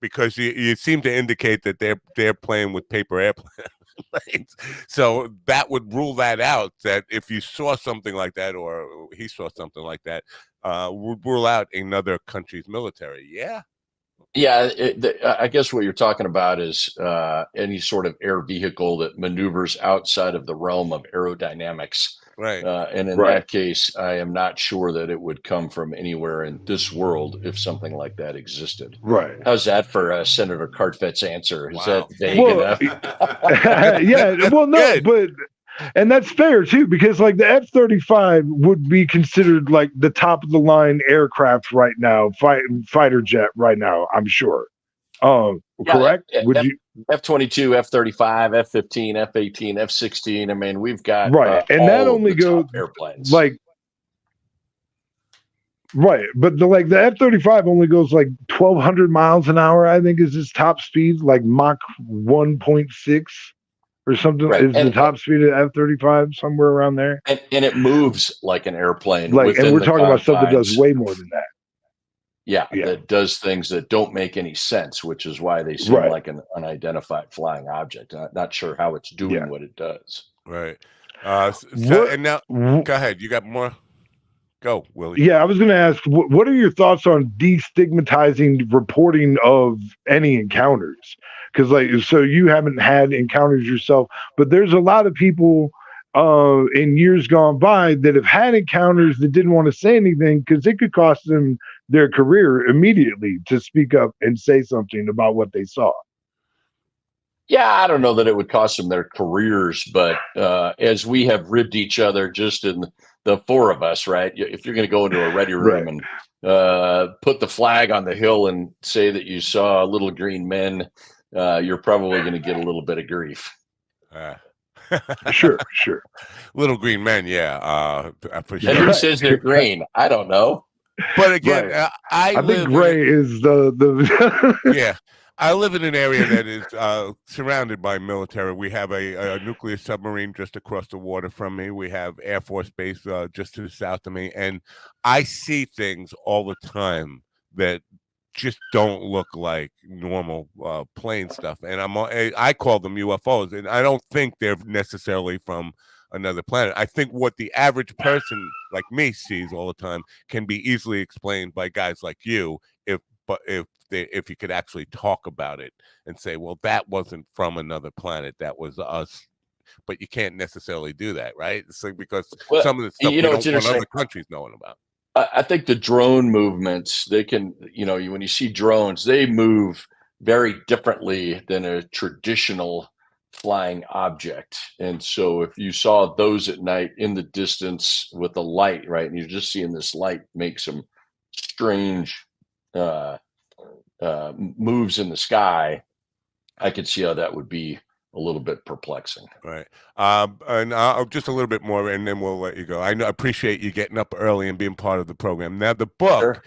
because you seem to indicate that they're playing with paper airplanes, so that would rule that out. That if you saw something like that, or he saw something like that, would rule out another country's military. Yeah. Yeah, I guess what you're talking about is any sort of air vehicle that maneuvers outside of the realm of aerodynamics. Right. And in that case, I am not sure that it would come from anywhere in this world if something like that existed. Right. How's that for Senator Cartfet's answer? Is that vague enough? Yeah. Well, no, And that's fair too, because like the F-35 would be considered like the top of the line aircraft right now, fighter jet right now, I'm sure. Correct? Would you? F-22, F-35, F-15, F-18, F-16. I mean, we've got Right, and that all of only the top goes airplanes. like right, but the F-35 only goes like 1,200 miles an hour. I think is its top speed, like Mach 1.6 or something. Right. Is the top speed of F-35 somewhere around there? And it moves like an airplane. Like, and we're the talking about stuff that does confines. way more than that. Yeah, that does things that don't make any sense, which is why they seem like an unidentified flying object. Not sure how it's doing what it does. Right. And now, go ahead. You got more? Go, Willie. Yeah, I was going to ask, what are your thoughts on destigmatizing reporting of any encounters? Because, like, so you haven't had encounters yourself, but there's a lot of people in years gone by that have had encounters that didn't want to say anything because it could cost them their career immediately to speak up and say something about what they saw. Yeah, I don't know that it would cost them their careers, but as we have ribbed each other just in the four of us, right? If you're going to go into a ready room and put the flag on the hill and say that you saw little green men, you're probably going to get a little bit of grief. Sure. Little green men, for sure. And who says they're green? I don't know. But again, I think gray is the yeah. I live in an area that is surrounded by military. We have a nuclear submarine just across the water from me. We have Air Force Base just to the south of me. And I see things all the time that just don't look like normal plane stuff. And I call them UFOs. And I don't think they're necessarily from another planet. I think what the average person like me sees all the time can be easily explained by guys like you if you could actually talk about it and say, well, that wasn't from another planet, that was us. But you can't necessarily do that, right? It's like because some of the stuff we don't want other countries knowing about. I think the drone movements, they can, when you see drones, they move very differently than a traditional flying object. And so if you saw those at night in the distance with the light, right, and you're just seeing this light make some strange moves in the sky, I could see how that would be a little bit perplexing. Right. And just a little bit more, and then we'll let you go. I appreciate you getting up early and being part of the program. Now, the book,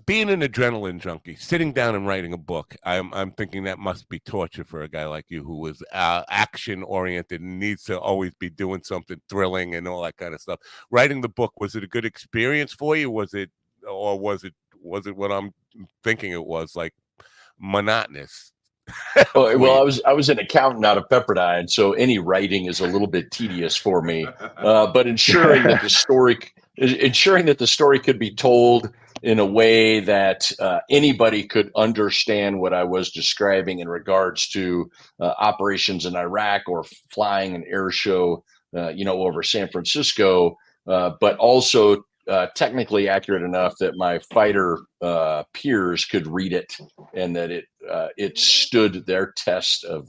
being an adrenaline junkie, sitting down and writing a book, I'm thinking that must be torture for a guy like you who was action oriented and needs to always be doing something thrilling and all that kind of stuff. Writing the book, was it a good experience for you? Was it what I'm thinking it was, like monotonous? Well, I was an accountant out of Pepperdine, so any writing is a little bit tedious for me. But ensuring that the story could be told in a way that anybody could understand what I was describing in regards to operations in Iraq or flying an air show, over San Francisco, but also technically accurate enough that my fighter peers could read it and that it stood their test of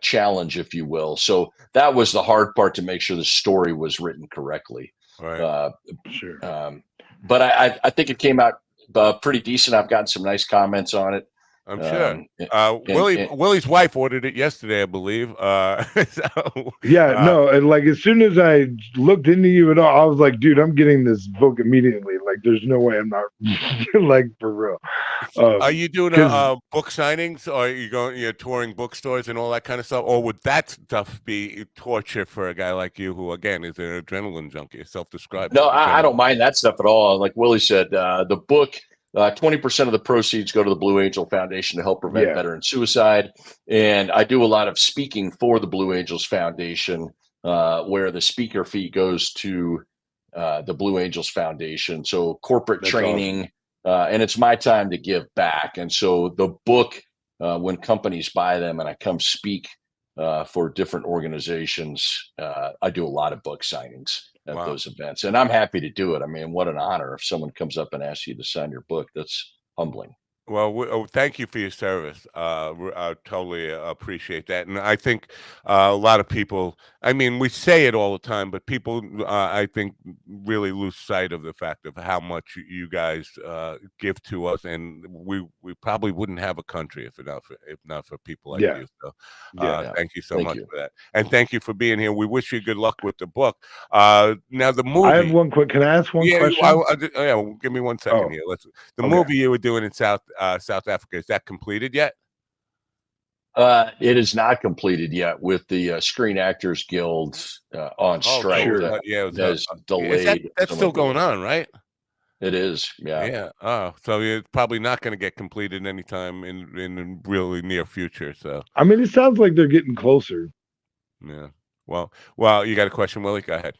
challenge, if you will. So that was the hard part, to make sure the story was written correctly. Right. Sure. But I think it came out pretty decent. I've gotten some nice comments on it. I'm sure. Willie's wife ordered it yesterday, I believe. No, and like as soon as I looked into you at all, I was like, dude, I'm getting this book immediately. Like, there's no way I'm not like for real. Are you doing book signings, or are you're touring bookstores and all that kind of stuff, or would that stuff be torture for a guy like you, who again is an adrenaline junkie, self-described? No, I don't mind that stuff at all. Like Willie said, the book. 20% of the proceeds go to the Blue Angel Foundation to help prevent veteran suicide. And I do a lot of speaking for the Blue Angels Foundation, where the speaker fee goes to the Blue Angels Foundation. So corporate training, awesome. And it's my time to give back. And so the book, when companies buy them and I come speak for different organizations, I do a lot of book signings at those events, and I'm happy to do it. I mean, what an honor if someone comes up and asks you to sign your book. That's humbling. Well, thank you for your service. I totally appreciate that, and I think a lot of people. I mean, we say it all the time, but people, I think, really lose sight of the fact of how much you guys give to us, and we probably wouldn't have a country if not for people like Yeah. you. So, Yeah. thank you so Thank much you. for that, and thank you for being here. We wish you good luck with the book. Now the movie. I have one quick. Can I ask one question? Yeah. Well, give me 1 second Oh, here. The okay. movie you were doing in South Africa, is that completed yet? It is not completed yet with the Screen Actors Guild on strike. Sure. That Yeah, has is delayed. that's still going on, right? It is, yeah. Yeah. Oh, so it's probably not going to get completed anytime in the really near future. So, I mean, it sounds like they're getting closer. yeah. Well, you got a question, Willie? Go ahead.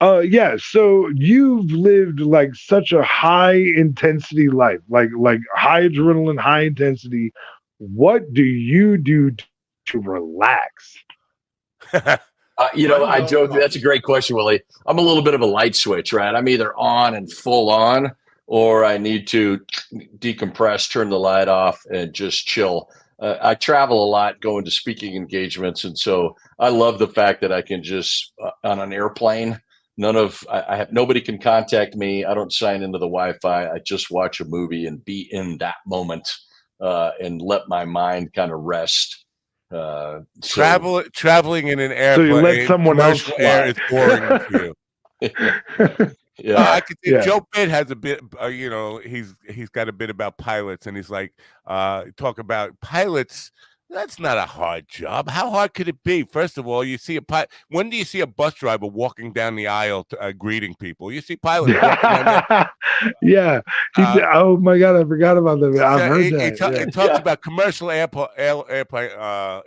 Yeah. So you've lived like such a high intensity life, like high adrenaline, high intensity. What do you do to relax? I joke. That's a great question, Willie. I'm a little bit of a light switch, right? I'm either on and full on, or I need to decompress, turn the light off, and just chill. I travel a lot, going to speaking engagements, and so I love the fact that I can just on an airplane. I have nobody can contact me. I don't sign into the Wi-Fi. I just watch a movie and be in that moment and let my mind kind of rest. Traveling in an airplane, so you let someone else commercial air is boring to you. Yeah, I could see Joe Pitt has a bit. He's got a bit about pilots, and he's like, talk about pilots. That's not a hard job. How hard could it be? First of all, you see when do you see a bus driver walking down the aisle greeting people? You see pilots walking down there. Yeah. Oh my God, I forgot about that. I've heard that. It talks about commercial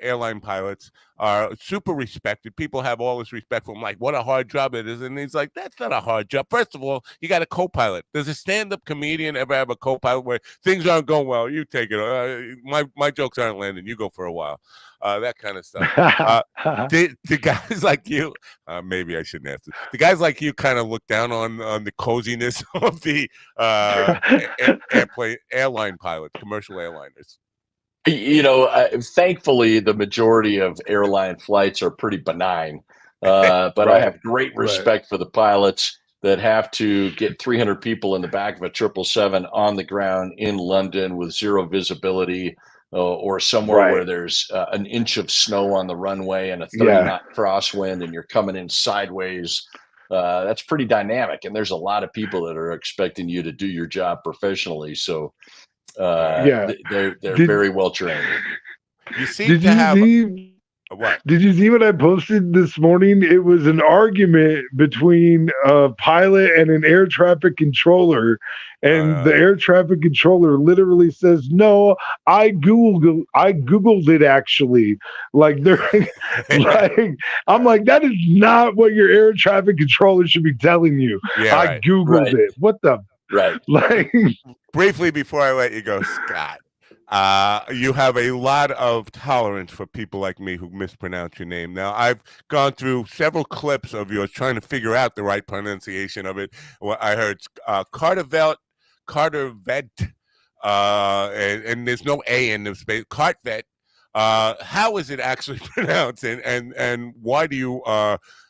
airline pilots are super respected. People have all this respect for them, like what a hard job it is. And he's like, that's not a hard job. First of all, you got a co-pilot. Does a stand-up comedian ever have a co-pilot where things aren't going well? You take it. My jokes aren't landing. You go for a while. That kind of stuff. The guys like you, maybe I shouldn't ask this. The guys like you kind of look down on the coziness of the airline pilots, commercial airliners. Thankfully, the majority of airline flights are pretty benign. But Right. I have great respect for the pilots that have to get 300 people in the back of a 777 on the ground in London with zero visibility, or somewhere where there's an inch of snow on the runway and a 30-knot crosswind, and you're coming in sideways. That's pretty dynamic, and there's a lot of people that are expecting you to do your job professionally. So they're very well trained. You seem to have what? Did you see what I posted this morning? It was an argument between a pilot and an air traffic controller, and the air traffic controller literally says, "No, I googled it actually." Like they're like, I'm like, that is not what your air traffic controller should be telling you. Yeah, I googled it. What the like? Briefly before I let you go, Scott. You have a lot of tolerance for people like me who mispronounce your name. Now, I've gone through several clips of yours trying to figure out the right pronunciation of it. Well, I heard Cartervet, and there's no A in the space. Cartvet. How is it actually pronounced, and why do you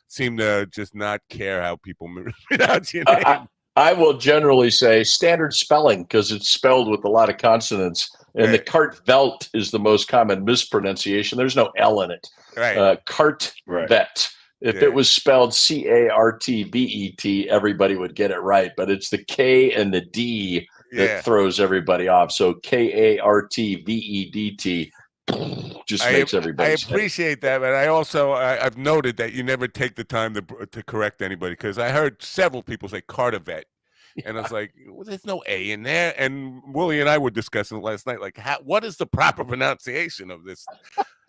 seem to just not care how people pronounce your name? I will generally say standard spelling because it's spelled with a lot of consonants. And the Cartvet is the most common mispronunciation. There's no L in it. Cartvet. If it was spelled Cartvet, everybody would get it right. But it's the K and the D that throws everybody off. So Kartvedt just makes everybody. I appreciate that, but I've noted that you never take the time to correct anybody, because I heard several people say Cartervet. And I was like, well, there's no A in there. And Willie and I were discussing it last night, like, what is the proper pronunciation of this?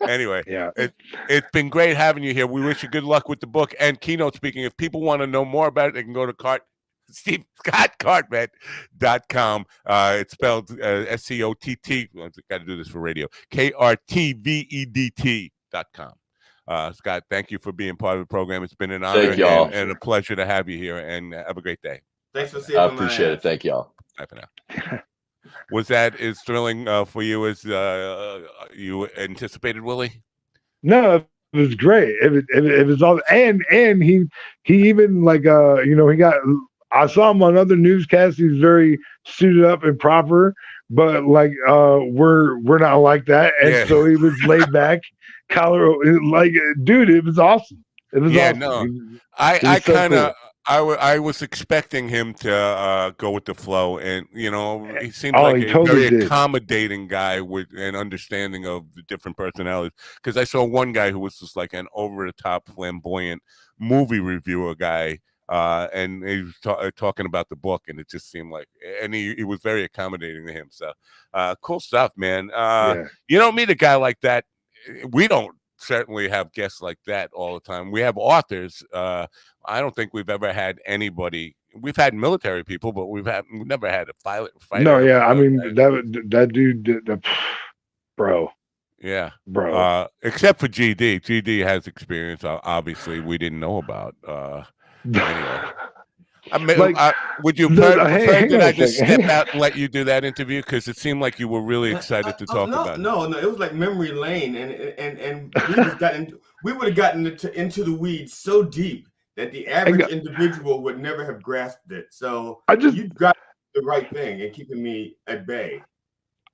Anyway, it's been great having you here. We wish you good luck with the book and keynote speaking. If people want to know more about it, they can go to ScottCartvet.com. It's spelled SCOTT. I've got to do this for radio. KRTVEDT.com. Scott, thank you for being part of the program. It's been an honor and a pleasure to have you here. And have a great day. Thanks for seeing I appreciate it. Thank y'all. Bye for now. Was that as thrilling for you as you anticipated, Willie? No, it was great. It was all, and he even like he got. I saw him on other newscasts. He's very suited up and proper, but like we're not like that, and Yeah. so he was laid back, collar like dude. It was awesome. It was Yeah, awesome. no. He I was so kind of cool. I was expecting him to go with the flow, and he seems Oh, like he a totally very did. accommodating guy with an understanding of the different personalities. Because I saw one guy who was just like an over the top, flamboyant movie reviewer guy, and he was talking about the book, and it just seemed like, and he was very accommodating to him. So, cool stuff, man. Yeah. You don't meet a guy like that. We don't certainly have guests like that all the time. We have authors. I don't think we've ever had anybody. We've had military people, but we've never had a fighter. No, yeah. I mean That, that dude, bro, yeah. bro. Except for GD. GD has experience. Obviously, we didn't know about. Anyway. I mean, Like, would you hang prefer that on I a just second. step out and let you do that interview? Because it seemed like you were really excited to talk no, about it. no, it was like memory lane, and we would have gotten into the weeds so deep that the average individual would never have grasped it. So you got the right thing and keeping me at bay.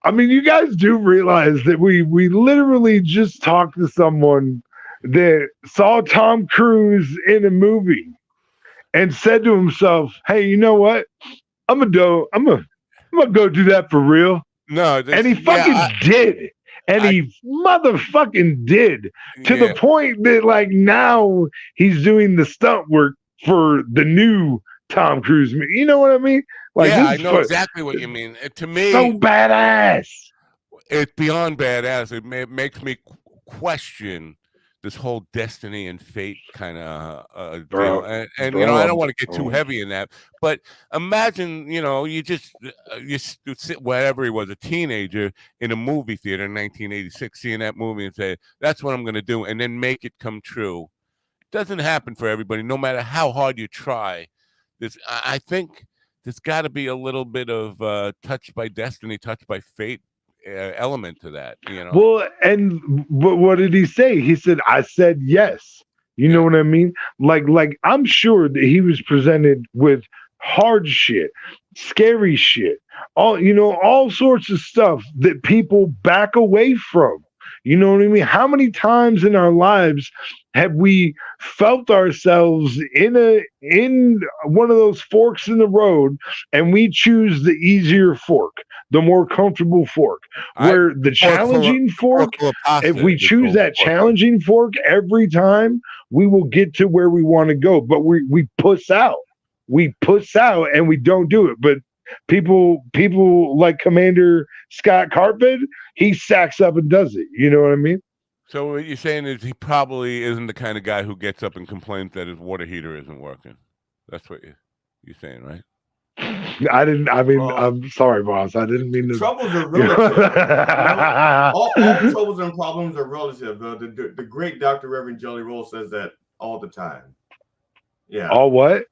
I mean, you guys do realize that we literally just talked to someone that saw Tom Cruise in a movie and said to himself, "Hey, you know what? I'm gonna go do that for real." No, And he fucking did. And he motherfucking did, to the point that like now he's doing the stunt work for the new Tom Cruise. You know what I mean? Like, yeah, this I know exactly what you mean. To me, so badass. It's beyond badass. It makes me question this whole destiny and fate kind of deal. And I don't want to get too heavy in that, but imagine, you just you sit wherever he was, a teenager in a movie theater in 1986, seeing that movie and say, "That's what I'm going to do," and then make it come true. Doesn't happen for everybody, no matter how hard you try. I think there's got to be a little bit of touched by destiny, touched by fate element to that. Well, and what did he say? He said, "I said yes." You know what I mean? Like I'm sure that he was presented with hard shit, scary shit, all sorts of stuff that people back away from. You know what I mean? How many times in our lives have we felt ourselves in one of those forks in the road, and we choose the easier fork, the more comfortable fork, where the challenging fork, if we choose that challenging fork every time, we will get to where we want to go. But we puss out. We puss out and we don't do it. But people like Commander Scott Carpet, he sacks up and does it. You know what I mean? So what you're saying is he probably isn't the kind of guy who gets up and complains that his water heater isn't working. That's what you're saying, right? I'm sorry, boss. I didn't mean to. Troubles are relative. All troubles and problems are relative. The great Dr. Reverend Jelly Roll says that all the time. Yeah. All what?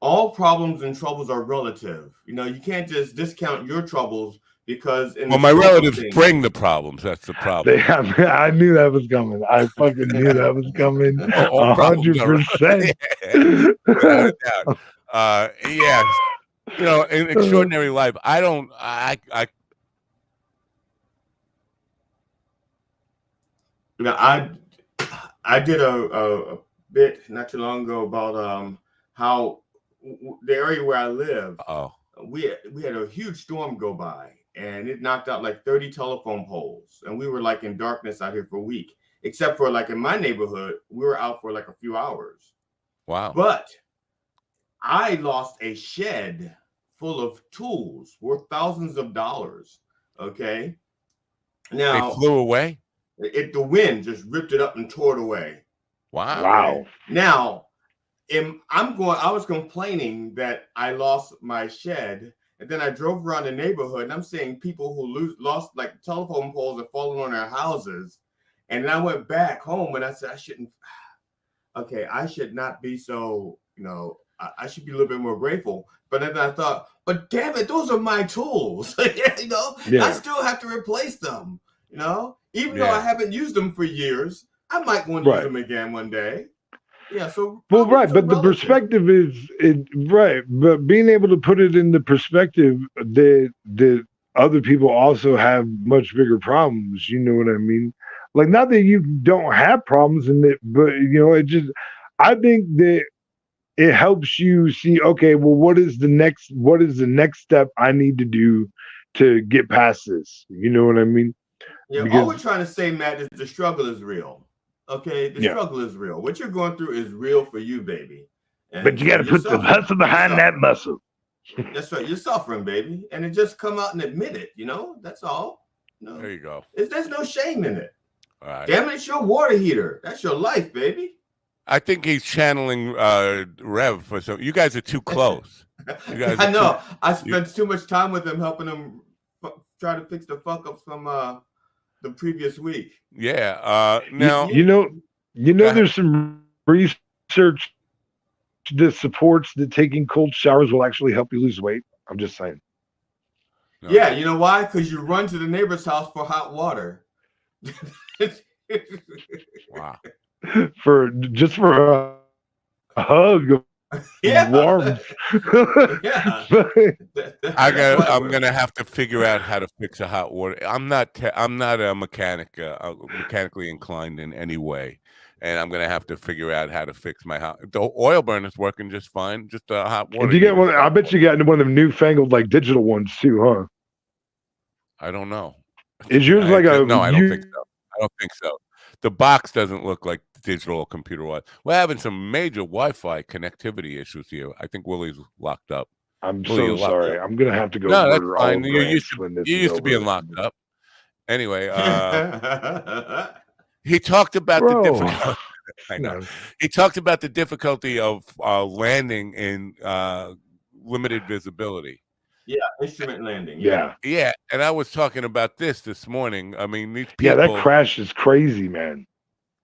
All problems and troubles are relative. You can't just discount your troubles because my relatives bring the problems. That's the problem. I knew that was coming. I fucking knew that was coming. 100%. Without a doubt. Yeah. In extraordinary life, I did a bit not too long ago about how the area where I live, we had a huge storm go by, and it knocked out like 30 telephone poles, and we were like in darkness out here for a week, except for like in my neighborhood, we were out for like a few hours. Wow. But I lost a shed full of tools worth thousands of dollars. Okay. Now they flew away. The wind just ripped it up and tore it away. Wow. Okay? Now, I was complaining that I lost my shed, and then I drove around the neighborhood, and I'm seeing people who lost like telephone poles and fallen on their houses. And then I went back home and I said, I should not be so, I should be a little bit more grateful. But then I thought, but damn it, those are my tools. I still have to replace them. Even though I haven't used them for years, I might want to use them again one day. Yeah. So right, but the perspective is right. But being able to put it in the perspective that other people also have much bigger problems. You know what I mean? Like, not that you don't have problems in it, but it just. I think that it helps you see. Okay, well, what is the next step I need to do to get past this? You know what I mean? Yeah. All we're trying to say, Matt, is the struggle is real. Okay, the struggle is real. What you're going through is real for you, baby. But you got to put the hustle behind that muscle. That's right. You're suffering, baby, and it just come out and admit it. That's all. There you go. There's no shame in it. All right. Damn it, it's your water heater. That's your life, baby. I think he's channeling Rev for some. You guys are too close. I know. I spent too much time with him helping him try to fix the fuck ups from the previous week. Yeah. Now there's some research that supports that taking cold showers will actually help you lose weight. I'm just saying. No. Yeah, you know why? Because you run to the neighbor's house for hot water. Wow. For a hug. Yeah. Warmth. Yeah. I'm gonna have to figure out how to fix a hot water. I'm not a mechanic, mechanically inclined in any way, and I'm gonna have to figure out how to fix my hot. The oil burner's working just fine. Just a hot water. Did you get one? I bet you got one of them newfangled like digital ones too, huh? I don't know. Is yours like a? No, I don't think so. I don't think so. The box doesn't look like digital computer wise. We're having some major Wi-Fi connectivity issues here. I think Willie's locked up. I'm so sorry. I'm gonna have to go. No, that's fine. You used to being locked up. Anyway, he talked about the difficulty. I know. He talked about the difficulty of landing in limited visibility. Yeah, instrument landing. Yeah, and I was talking about this morning. I mean, these people. Yeah, that crash is crazy, man.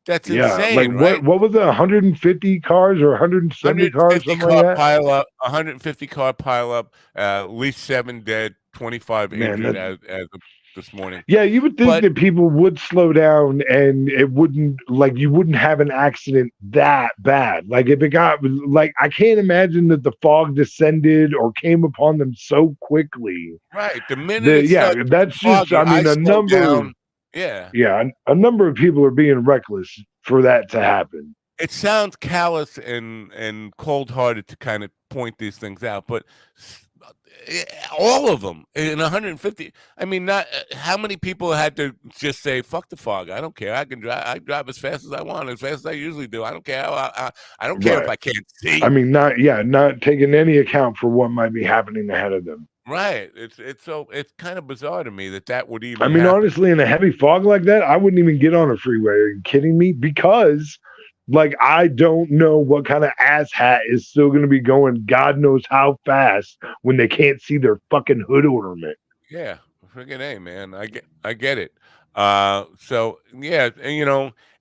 That's insane. Like right? what was it? 150 cars or 170 cars? Something like that? Pile up. 150 car pile up. At least 7 dead, 25 injured as of this morning. Yeah, you would think that people would slow down and it wouldn't, like, you wouldn't have an accident that bad. Like, if it got, like, I can't imagine that the fog descended or came upon them so quickly. Right. The minute that's just, I mean, a number. A number of people are being reckless for that to happen. It sounds callous and cold-hearted to kind of point these things out, but all of them in 150. I mean, not how many people had to just say, "Fuck the fog. I don't care. I can drive. I drive as fast as I want, as fast as I usually do. I don't care. I don't care if I can't see." I mean, not taking any account for what might be happening ahead of them. Right. It's kind of bizarre to me that would even. I mean, happen. Honestly, in a heavy fog like that, I wouldn't even get on a freeway. Are you kidding me? Because, like, I don't know what kind of asshat is still going to be going God knows how fast when they can't see their fucking hood ornament. Yeah, friggin' A, man. I get it. So yeah,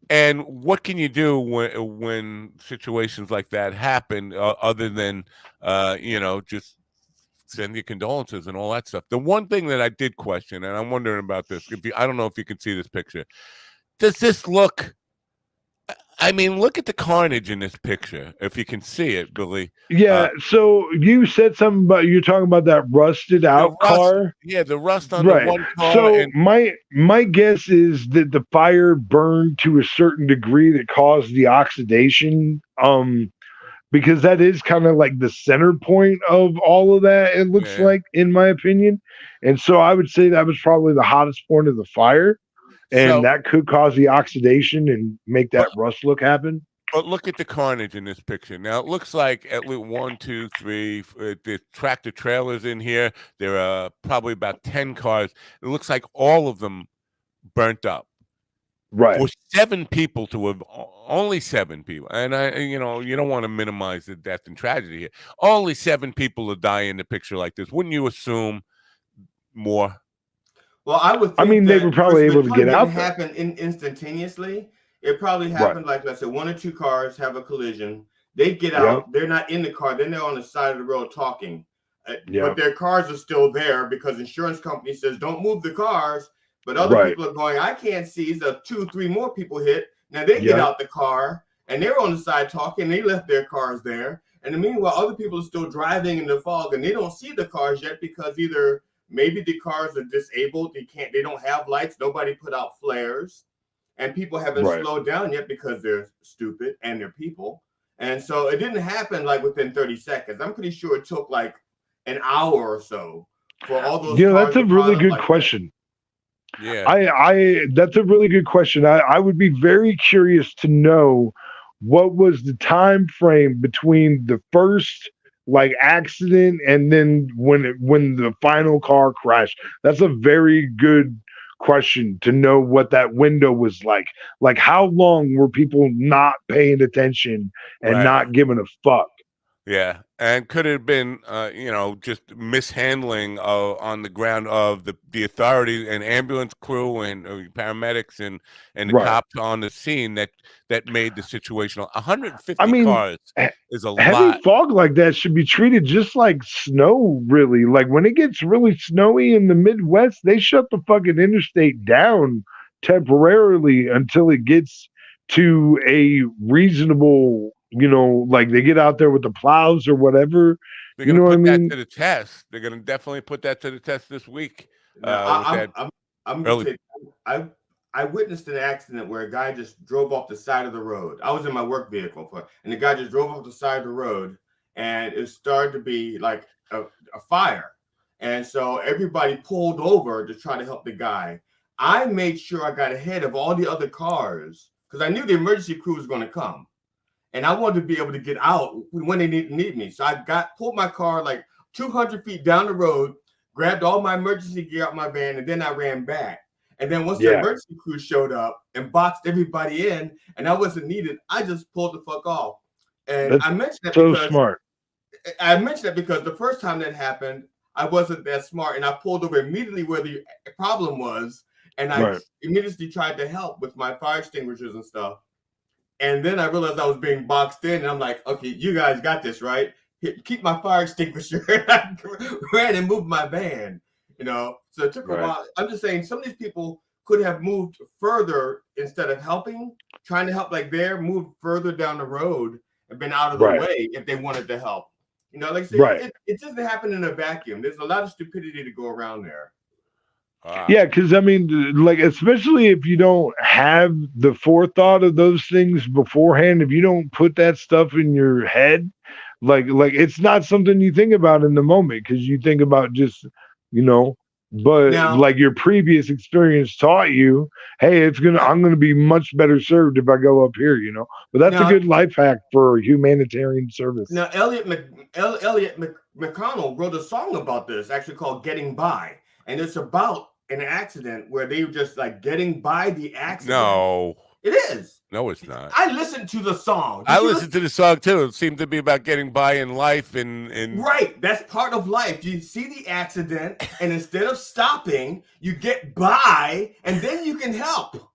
and what can you do when situations like that happen, other than just send your condolences and all that stuff. The one thing that I did question, and I'm wondering about this, I don't know if you can see this picture. Does this look? I mean, look at the carnage in this picture. If you can see it, Billy. Yeah. So you said something about you're talking about that rusted out car. Yeah, the rust on the one car. So my guess is that the fire burned to a certain degree that caused the oxidation. Because that is kind of like the center point of all of that. It looks like, in my opinion, and so I would say that was probably the hottest point of the fire. And that could cause the oxidation and make that rust look happen. But look at the carnage in this picture. Now, it looks like at least 1, 2, 3, the tractor trailers in here. There are probably about 10 cars. It looks like all of them burnt up. Right. For 7 people to have, only 7 people. And you don't want to minimize the death and tragedy here. Only 7 people to die in a picture like this. Wouldn't you assume more? Well, I would. I mean, they were probably able to get out. It happened instantaneously. It probably happened like, let's say, 1 or 2 cars have a collision. They get out. They're not in the car. Then they're on the side of the road talking. But their cars are still there because insurance company says don't move the cars. But other people are going, I can't see. So 2, 3 more people hit. Now they get out the car and they're on the side talking. They left their cars there. And meanwhile, other people are still driving in the fog and they don't see the cars yet because either maybe the cars are disabled. They don't have lights. Nobody put out flares. And people haven't slowed down yet because they're stupid and they're people. And so it didn't happen like within 30 seconds. I'm pretty sure it took like an hour or so for all those. That's a really good question. Yeah, I that's a really good question. I would be very curious to know what was the time frame between the first like accident and then when the final car crashed. That's a very good question to know what that window was like. Like how long were people not paying attention and not giving a fuck? Yeah, and could it have been, just mishandling on the ground of the authority and ambulance crew and paramedics and the cops on the scene that made the situation. 150 cars is a lot. Heavy fog like that should be treated just like snow, really. Like when it gets really snowy in the Midwest, they shut the fucking interstate down temporarily until it gets to a reasonable, like they get out there with the plows or whatever. They're going to put that to the test. They're going to definitely put that to the test this week. I'm going to say, I witnessed an accident where a guy just drove off the side of the road. I was in my work vehicle, and the guy just drove off the side of the road, and it started to be like a fire. And so everybody pulled over to try to help the guy. I made sure I got ahead of all the other cars because I knew the emergency crew was going to come. And I wanted to be able to get out when they need me. So I pulled my car like 200 feet down the road, grabbed all my emergency gear out my van, and then I ran back. And then once the emergency crew showed up and boxed everybody in, and I wasn't needed, I just pulled the fuck off. And I mentioned that because smart. I mentioned that because the first time that happened, I wasn't that smart, and I pulled over immediately where the problem was, and I immediately tried to help with my fire extinguishers and stuff. And then I realized I was being boxed in, and I'm like, okay, you guys got this, right? Here, keep my fire extinguisher. I ran and moved my van, So it took a while. I'm just saying some of these people could have moved further instead of trying to help like moved further down the road and been out of the way if they wanted to help. Like I said, it doesn't happen in a vacuum. There's a lot of stupidity to go around there. Yeah, because I mean, like, especially if you don't have the forethought of those things beforehand, if you don't put that stuff in your head, like it's not something you think about in the moment because you think about just, but now, like your previous experience taught you, hey, I'm gonna be much better served if I go up here, But that's a good life hack for humanitarian service. Now, Elliot McConnell wrote a song about this, actually called "Getting By," and it's about an accident where they were just like getting by the accident. No, it is. No, it's not. I listened to the song. I listened to the song too. It seemed to be about getting by in life and right. That's part of life. You see the accident, and instead of stopping, you get by, and then you can help.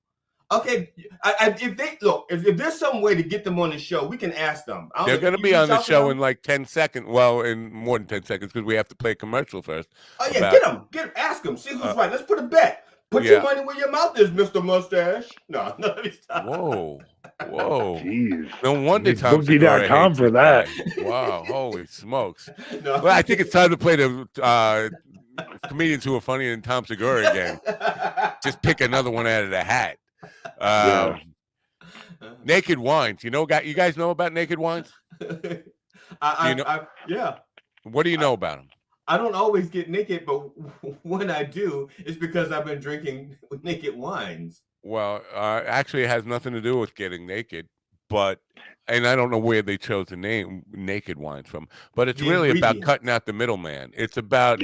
Okay, if there's some way to get them on the show, we can ask them. They're going to be on the show in like 10 seconds. Well, in more than 10 seconds because we have to play a commercial first. Oh yeah, get them. Ask them. See who's right. Let's put a bet. Put your money where your mouth is, Mr. Mustache. No, stop. Whoa. Jeez. No wonder Tom Segura hates for that. Wow, holy smokes. No. Well, I think it's time to play the comedians who are funnier than Tom Segura again. Just pick another one out of the hat. Naked Wines. You guys know about Naked Wines? Yeah. What do you know about them? I don't always get naked, but when I do, it's because I've been drinking Naked Wines. Well, actually, it has nothing to do with getting naked, and I don't know where they chose the name Naked Wines from, but it's really about cutting out the middleman. It's about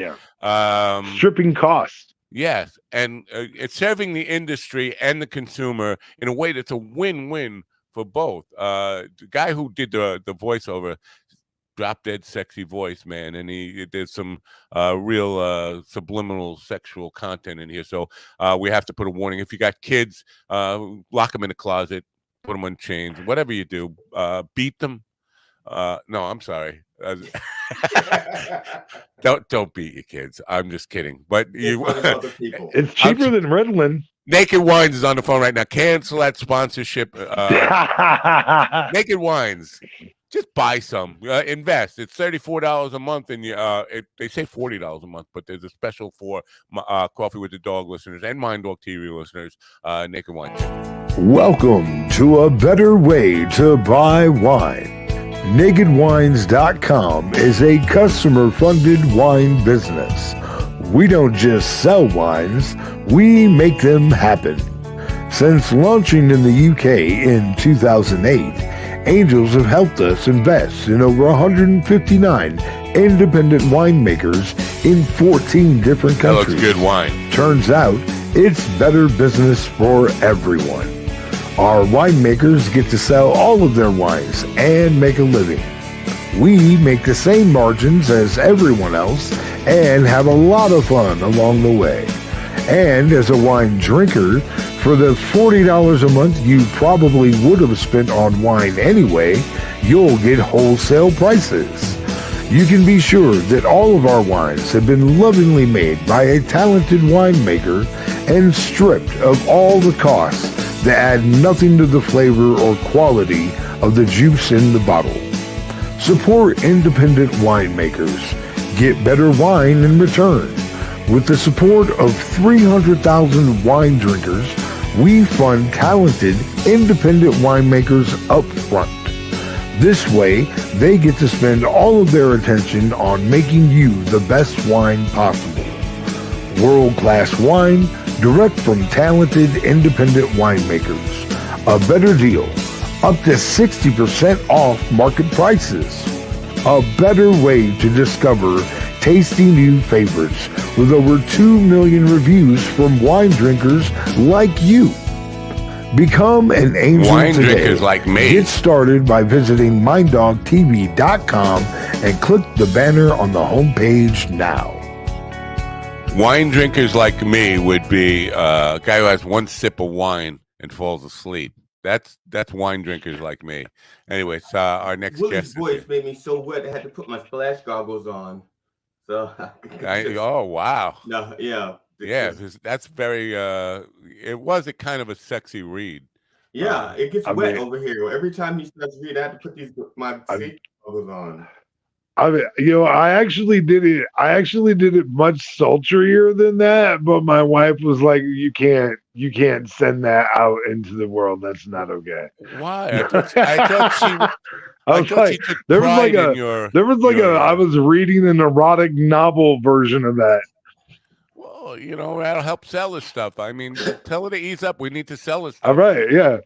stripping costs. Yes, and it's serving the industry and the consumer in a way that's a win-win for both. The guy who did the voiceover, drop dead sexy voice, man, and there's some real subliminal sexual content in here. So we have to put a warning. If you got kids, lock them in a closet, put them on chains, whatever you do, beat them. No, I'm sorry. Don't beat your kids. I'm just kidding. But In front of other people. It's cheaper than Ritalin. Naked Wines is on the phone right now. Cancel that sponsorship. Naked Wines. Just buy some. Invest. It's $34 a month, and they say $40 a month, but there's a special for Coffee with the Dog listeners and Mind Dog TV listeners. Naked Wines. Welcome to a better way to buy wine. NakedWines.com is a customer-funded wine business. We don't just sell wines, we make them happen. Since launching in the UK in 2008, Angels have helped us invest in over 159 independent winemakers in 14 different countries. That looks good wine. Turns out, it's better business for everyone. Our winemakers get to sell all of their wines and make a living. We make the same margins as everyone else and have a lot of fun along the way. And as a wine drinker, for the $40 a month you probably would have spent on wine anyway, you'll get wholesale prices. You can be sure that all of our wines have been lovingly made by a talented winemaker and stripped of all the costs that add nothing to the flavor or quality of the juice in the bottle. Support independent winemakers. Get better wine in return. With the support of 300,000 wine drinkers, we fund talented independent winemakers up front. This way, they get to spend all of their attention on making you the best wine possible. World-class wine, direct from talented independent winemakers. A better deal, up to 60% off market prices. A better way to discover tasty new favorites with over 2 million reviews from wine drinkers like you. Become an angel Wine today. drinkers like me. Get started by visiting minddogtv.com and click the banner on the homepage now. Wine drinkers like me would be a guy who has one sip of wine and falls asleep. That's wine drinkers like me. Anyways, our next Willie's guest. voice made me so wet I had to put my splash goggles on. So Oh wow. No, yeah. Yeah, that's very. It was a kind of a sexy read. Yeah, it gets wet over here. Every time he starts reading, I have to put my safety goggles on. I mean, I actually did it much sultrier than that, but my wife was like, you can't send that out into the world. That's not okay. Why? I thought she I was reading an erotic novel version of that. Well, that'll help sell this stuff. I mean, tell her to ease up. We need to sell this stuff. All right, yeah.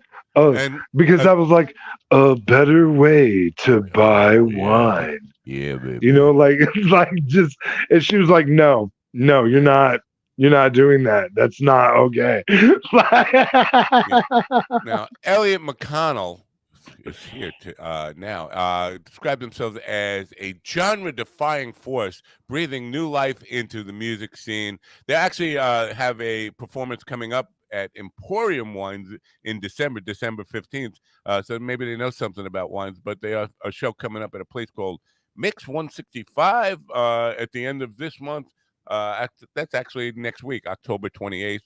Because I was like, a better way to buy wine. Yeah, baby. And she was like, no, you're not doing that. That's not okay. Now, Elliot McConnell is here now. Described themselves as a genre-defying force, breathing new life into the music scene. They actually have a performance coming up at Emporium Wines in December 15th. So maybe they know something about wines, but they have a show coming up at a place called Mix 165 at the end of this month. That's actually next week, October 28th.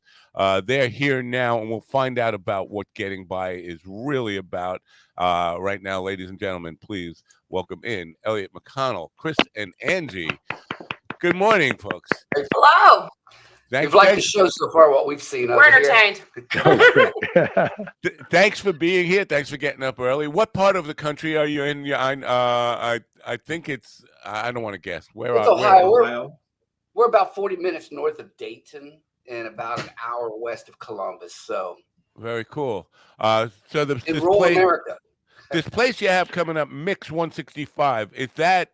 They're here now, and we'll find out about what getting by is really about. Right now, ladies and gentlemen, please welcome in Elliot McConnell, Chris, and Angie. Good morning, folks. Hello. You've liked the show so far, what we've seen. We're entertained. Thanks for being here. Thanks for getting up early. What part of the country are you in? I think it's, I don't want to guess. Where it's Ohio. We're about 40 minutes north of Dayton and about an hour west of Columbus. So very cool. So in rural America. This place you have coming up, Mix 165. Is that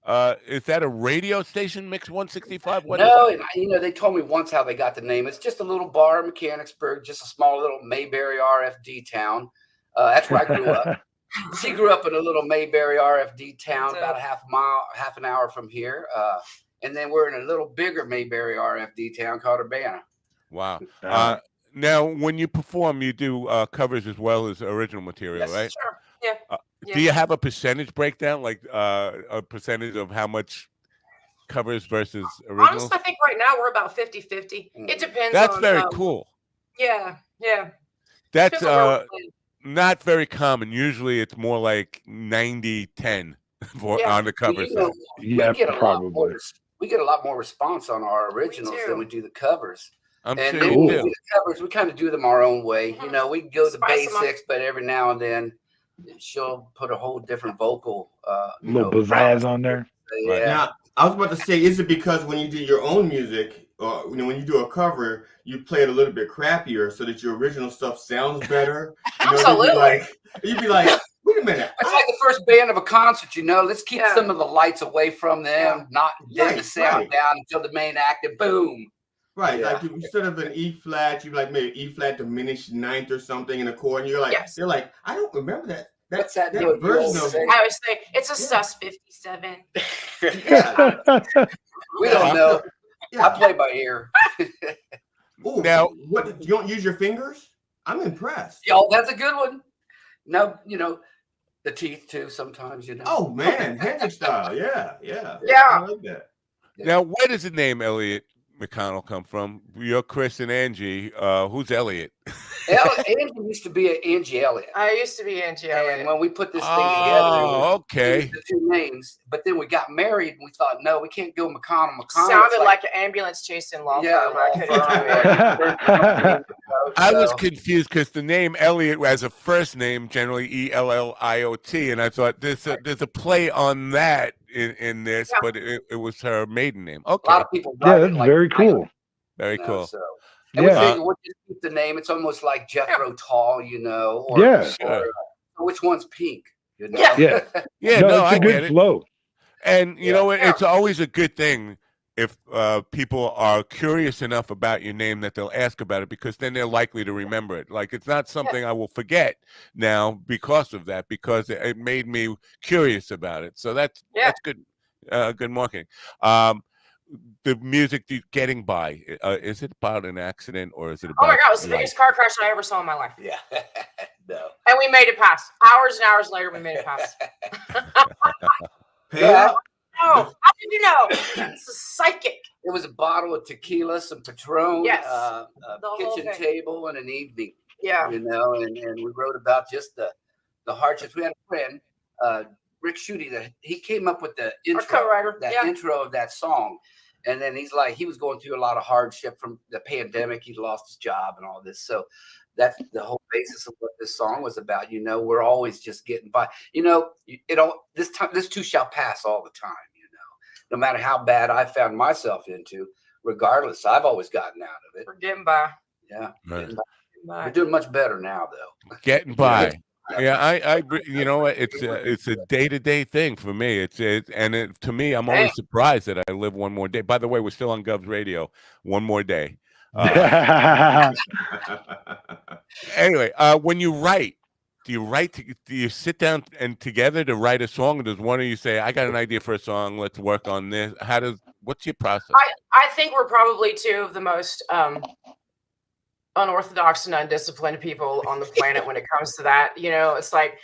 a radio station, Mix 165? No, they told me once how they got the name. It's just a little bar in Mechanicsburg, just a small little Mayberry RFD town. That's where I grew up. She grew up in a little Mayberry RFD town, about half an hour from here. And then we're in a little bigger Mayberry RFD town called Urbana. Wow. Now, when you perform, you do covers as well as original material, yes, right? Sure. Yeah. Do you have a percentage breakdown, like a percentage of how much covers versus originals? Honestly, I think right now we're about 50-50. It depends. That's on, very cool. Yeah. That's not very common. Usually it's more like 90-10 on the cover side. We get a lot more response on our originals than we do the covers. I'm and sure then you we do. do the covers. We kind of do them our own way. You know, we go to the basics, but every now and then she'll put a whole different vocal, little pizzazz on there. Yeah. Now, I was about to say, is it because when you do your own music, or when you do a cover, you play it a little bit crappier so that your original stuff sounds better? Absolutely. You'd be like, wait a minute. It's like the first band of a concert, you know. Let's keep some of the lights away from them, not dim the sound down until the main act, and boom. Right, like instead of an E flat, you like maybe E flat diminished ninth or something in a chord, and you're like, they're like, I don't remember that. What's that version of I always say it's a sus 57. We don't know. I play by ear. Ooh, now, what? You don't use your fingers? I'm impressed. Yo, that's a good one. No, you know, the teeth too. Sometimes, you know. Oh man, Hendrix style. Yeah. I like that. Now, where does the name Elliot McConnell come from? You're Chris and Angie. Who's Elliot? Angie used to be Angie Elliott. I used to be Angie Elliott. And when we put this thing together, okay, the two names. But then we got married, and we thought, no, we can't go McConnell. Sounded like an ambulance chasing law firm. I was confused because the name Elliot as a first name generally Elliot, and I thought there's a play on that in this, but it was her maiden name. Okay, a lot of people. That's very cool. Very cool. So. And we figured we'll just keep the name. It's almost like Jethro Tull, you know. Or, or which one's Pink? You know? No, it's a good flow. And you know, it's always a good thing if people are curious enough about your name that they'll ask about it, because then they're likely to remember it. Like, it's not something I will forget now because of that, because it made me curious about it. So that's good, good marketing. The music Getting By, is it about an accident or is it about? Oh my God, it was the biggest car crash I ever saw in my life. Yeah. No. And we made it past. Hours and hours later, we made it past. Yeah. No, how did you know? It's a psychic. It was a bottle of tequila, some Patron, a kitchen table, and an evening. Yeah. You know, and we wrote about just the hardships. We had a friend, Rick Schutte, that he came up with the intro, intro of that song. And then he was going through a lot of hardship from the pandemic. He lost his job and all this. So that's the whole basis of what this song was about. You know, we're always just getting by. You know, this too shall pass all the time. You know, no matter how bad I found myself into, regardless, I've always gotten out of it. We're getting by. Yeah, right. We're doing much better now, though. Getting by. Yeah, I you know, it's a day-to-day thing for me. To me, I'm always surprised that I live one more day. By the way, we're still on Gov's Radio. One more day. Anyway, when you write, do you sit down and together to write a song, or does one of you say, I got an idea for a song, let's work on this? What's your process? I think we're probably two of the most unorthodox and undisciplined people on the planet when it comes to that. You know, it's like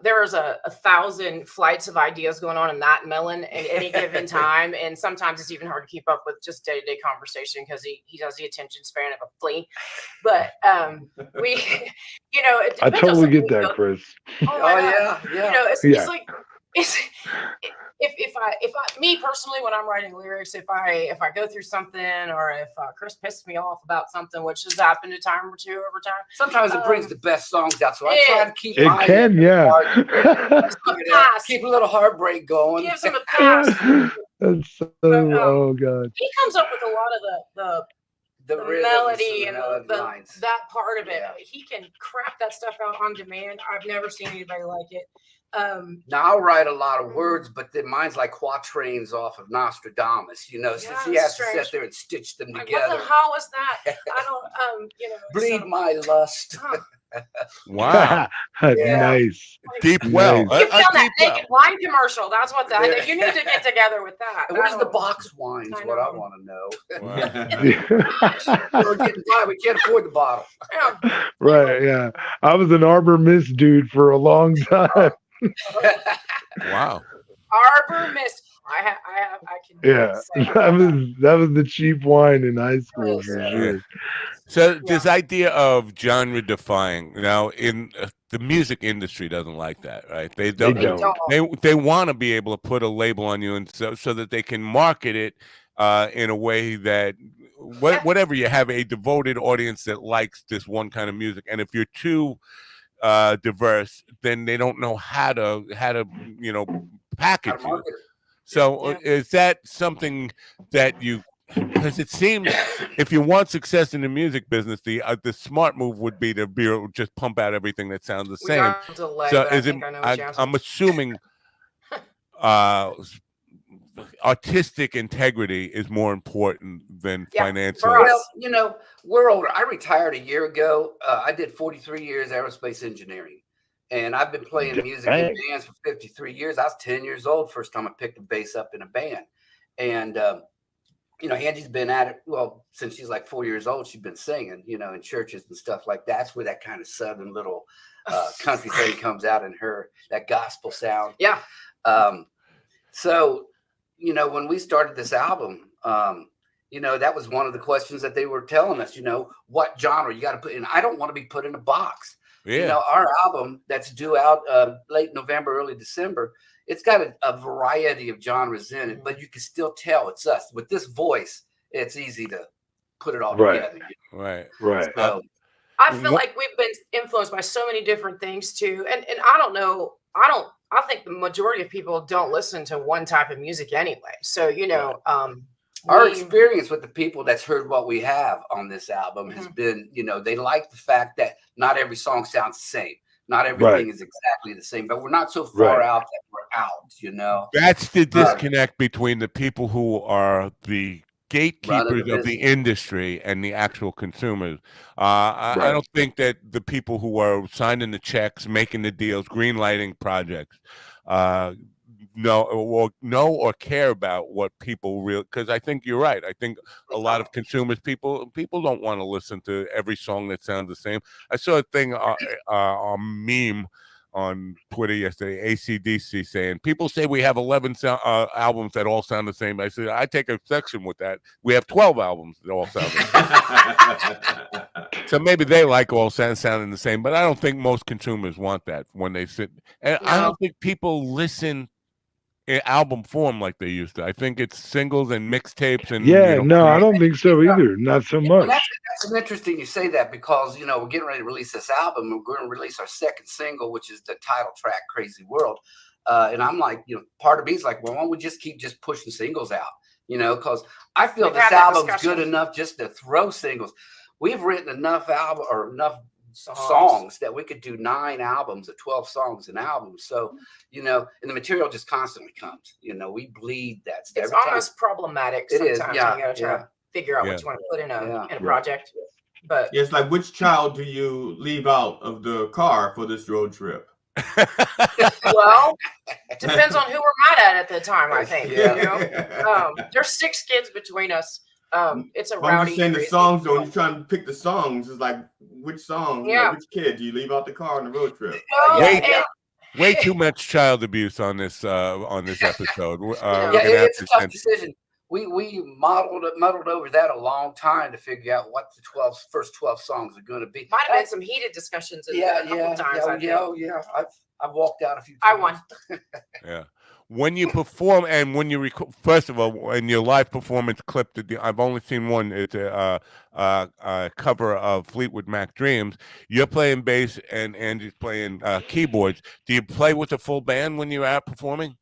there is a 1,000 flights of ideas going on in that melon at any given time, and sometimes it's even hard to keep up with just day-to-day conversation because he has the attention span of a flea. But we, you know, it I totally get that, Chris. Oh yeah. You know, it's like if I me personally, when I'm writing lyrics, if I go through something, or if Chris pisses me off about something, which has happened a time or two over time, sometimes it brings the best songs out. So I try to keep keep a little heartbreak going. Gives him a pass. That's so, oh God. He comes up with a lot of the melody and that part of it. Yeah. He can crack that stuff out on demand. I've never seen anybody like it. Now I'll write a lot of words, but then mine's like quatrains off of Nostradamus, you know, since he has to sit there and stitch them together. What the hell was that? I don't, you know. Bleed my lust. Wow. Nice. Deep well. You found that naked wine commercial. That's what that. You need to get together with that. Where's the box wines? What I want to know. Wow. We're getting by. We can't afford the bottle. Right. Yeah. I was an Arbor Mist dude for a long time. Wow. Arbor Mist. I can. Yeah, say that. that was the cheap wine in high school Yes. for Yeah. sure. So this idea of genre defying now in the music industry doesn't like that, right? They They don't. They want to be able to put a label on you, and so that they can market it in a way that whatever you have a devoted audience that likes this one kind of music, and if you're too diverse, then they don't know how to package you. So is that something that you? Because it seems if you want success in the music business, the smart move would be to just pump out everything that sounds the same. got a delay, So but is it? I'm assuming artistic integrity is more important than financial. Well, we're older. I retired a year ago. I did 43 years aerospace engineering, and I've been playing music in bands for 53 years. I was 10 years old first time I picked a bass up in a band, and Angie's been at it since she's like 4 years old. She's been singing, in churches and stuff like that. That's where that kind of southern little country thing comes out in her, that gospel sound. Yeah. So, when we started this album, that was one of the questions that they were telling us, what genre you got to put in. I don't want to be put in a box. Yeah. Our album that's due out late November, early December, it's got a variety of genres in it, but you can still tell it's us. With this voice, it's easy to put it all together. Right. So, I feel like we've been influenced by so many different things too. And I don't know. I think the majority of people don't listen to one type of music anyway. So, our experience with the people that's heard what we have on this album has been, they like the fact that not every song sounds the same. Not everything is exactly the same, but we're not so far out that we're out, That's the disconnect between the people who are the gatekeepers of the industry and the actual consumers. I don't think that the people who are signing the checks, making the deals, greenlighting projects, know or care about what people really, because I think you're right. I think a lot of consumers, people don't want to listen to every song that sounds the same. I saw a thing, a meme on Twitter yesterday, AC/DC saying, people say we have 11 albums that all sound the same. I said, I take exception with that. We have 12 albums that all sound the same. So maybe they like all sounding the same, but I don't think most consumers want that when they sit. And I don't think people listen in album form like they used to. I think it's singles and mixtapes and I don't think so either. Not so much. That's interesting you say that because we're getting ready to release this album. We're going to release our second single, which is the title track, "Crazy World." And I'm like, part of me is like, well, why don't we just keep pushing singles out? Because I feel this album's good enough just to throw singles. We've written enough songs that we could do 9 albums or 12 songs an album. So, and the material just constantly comes. We bleed that stuff. It's almost problematic sometimes. You got to try to figure out what you want to put in a project. But it's like, which child do you leave out of the car for this road trip? Well, it depends on who we're mad at the time, I think. There's 6 kids between us. It's a rowdy. I'm just saying the songs, though. You're trying to pick the songs. It's like, which song, which kid do you leave out the car on the road trip? Way too much child abuse on this episode. It's a tough decision. We muddled over that a long time to figure out what the first 12 songs are going to be. Might have been some heated discussions. A couple times. I've walked out a few times. I won. Yeah. When you perform and when you record, first of all, in your live performance clip, I've only seen one. It's a cover of Fleetwood Mac Dreams. You're playing bass and Angie's playing keyboards. Do you play with a full band when you're out performing?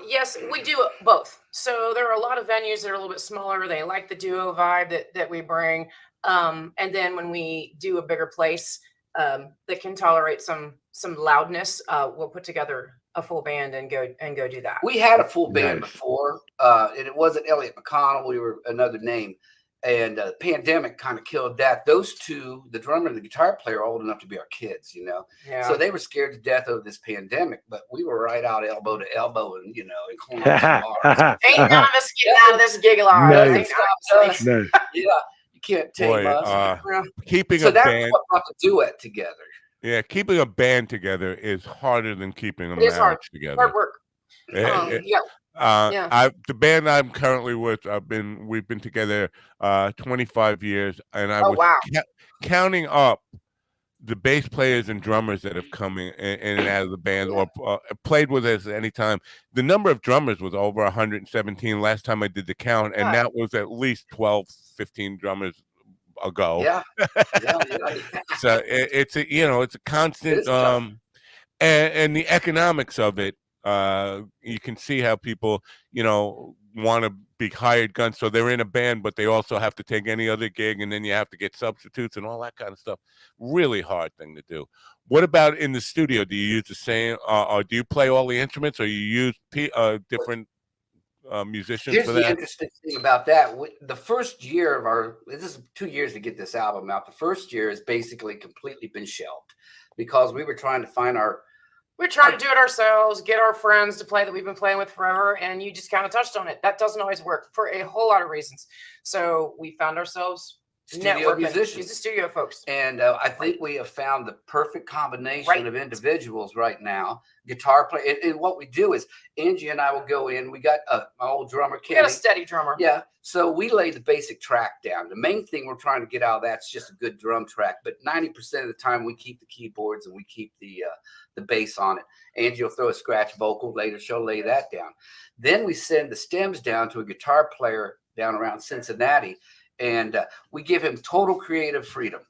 Yes, we do both. So there are a lot of venues that are a little bit smaller. They like the duo vibe that we bring. And then when we do a bigger place that can tolerate some loudness, we'll put together a full band and go do that. We had a full band before, and it wasn't Elliot McConnell. We were another name, and the pandemic kind of killed that. Those two, the drummer and the guitar player, are old enough to be our kids, So they were scared to death of this pandemic, but we were right out elbow to elbow, and and calling out some bars. Ain't none of us getting out of this gig alive. Nice. You can't tame us. Keeping so a that's band. what brought the duet together. Yeah, keeping a band together is harder than keeping a It is hard. marriage together. Hard work. Yeah. The band I'm currently with, we've been together 25 years, and I was counting up the bass players and drummers that have come in and out of the band or played with us at any time. The number of drummers was over 117 last time I did the count, and that was at least 12, 15 drummers ago. Yeah. So it's a constant, and the economics of it. You can see how people, want to be hired guns, so they're in a band, but they also have to take any other gig, and then you have to get substitutes and all that kind of stuff. Really hard thing to do. What about in the studio? Do you use the same, or do you play all the instruments, or you use different musicians Here's for the that? interesting thing about that. The first year of this is 2 years to get this album out. The first year has basically completely been shelved because we were trying to find we're trying to do it ourselves, get our friends to play that we've been playing with forever, and you just kind of touched on it. That doesn't always work for a whole lot of reasons. So we found ourselves studio musicians, the studio folks, and I think we have found the perfect combination of individuals right now. Guitar player, and what we do is Angie and I will go in. We got my old drummer, Kenny. We got a steady drummer. Yeah, so we lay the basic track down. The main thing we're trying to get out of that's just a good drum track. But 90% of the time, we keep the keyboards and we keep the bass on it. Angie will throw a scratch vocal later. She'll lay that down. Then we send the stems down to a guitar player down around Cincinnati. And we give him total creative freedom,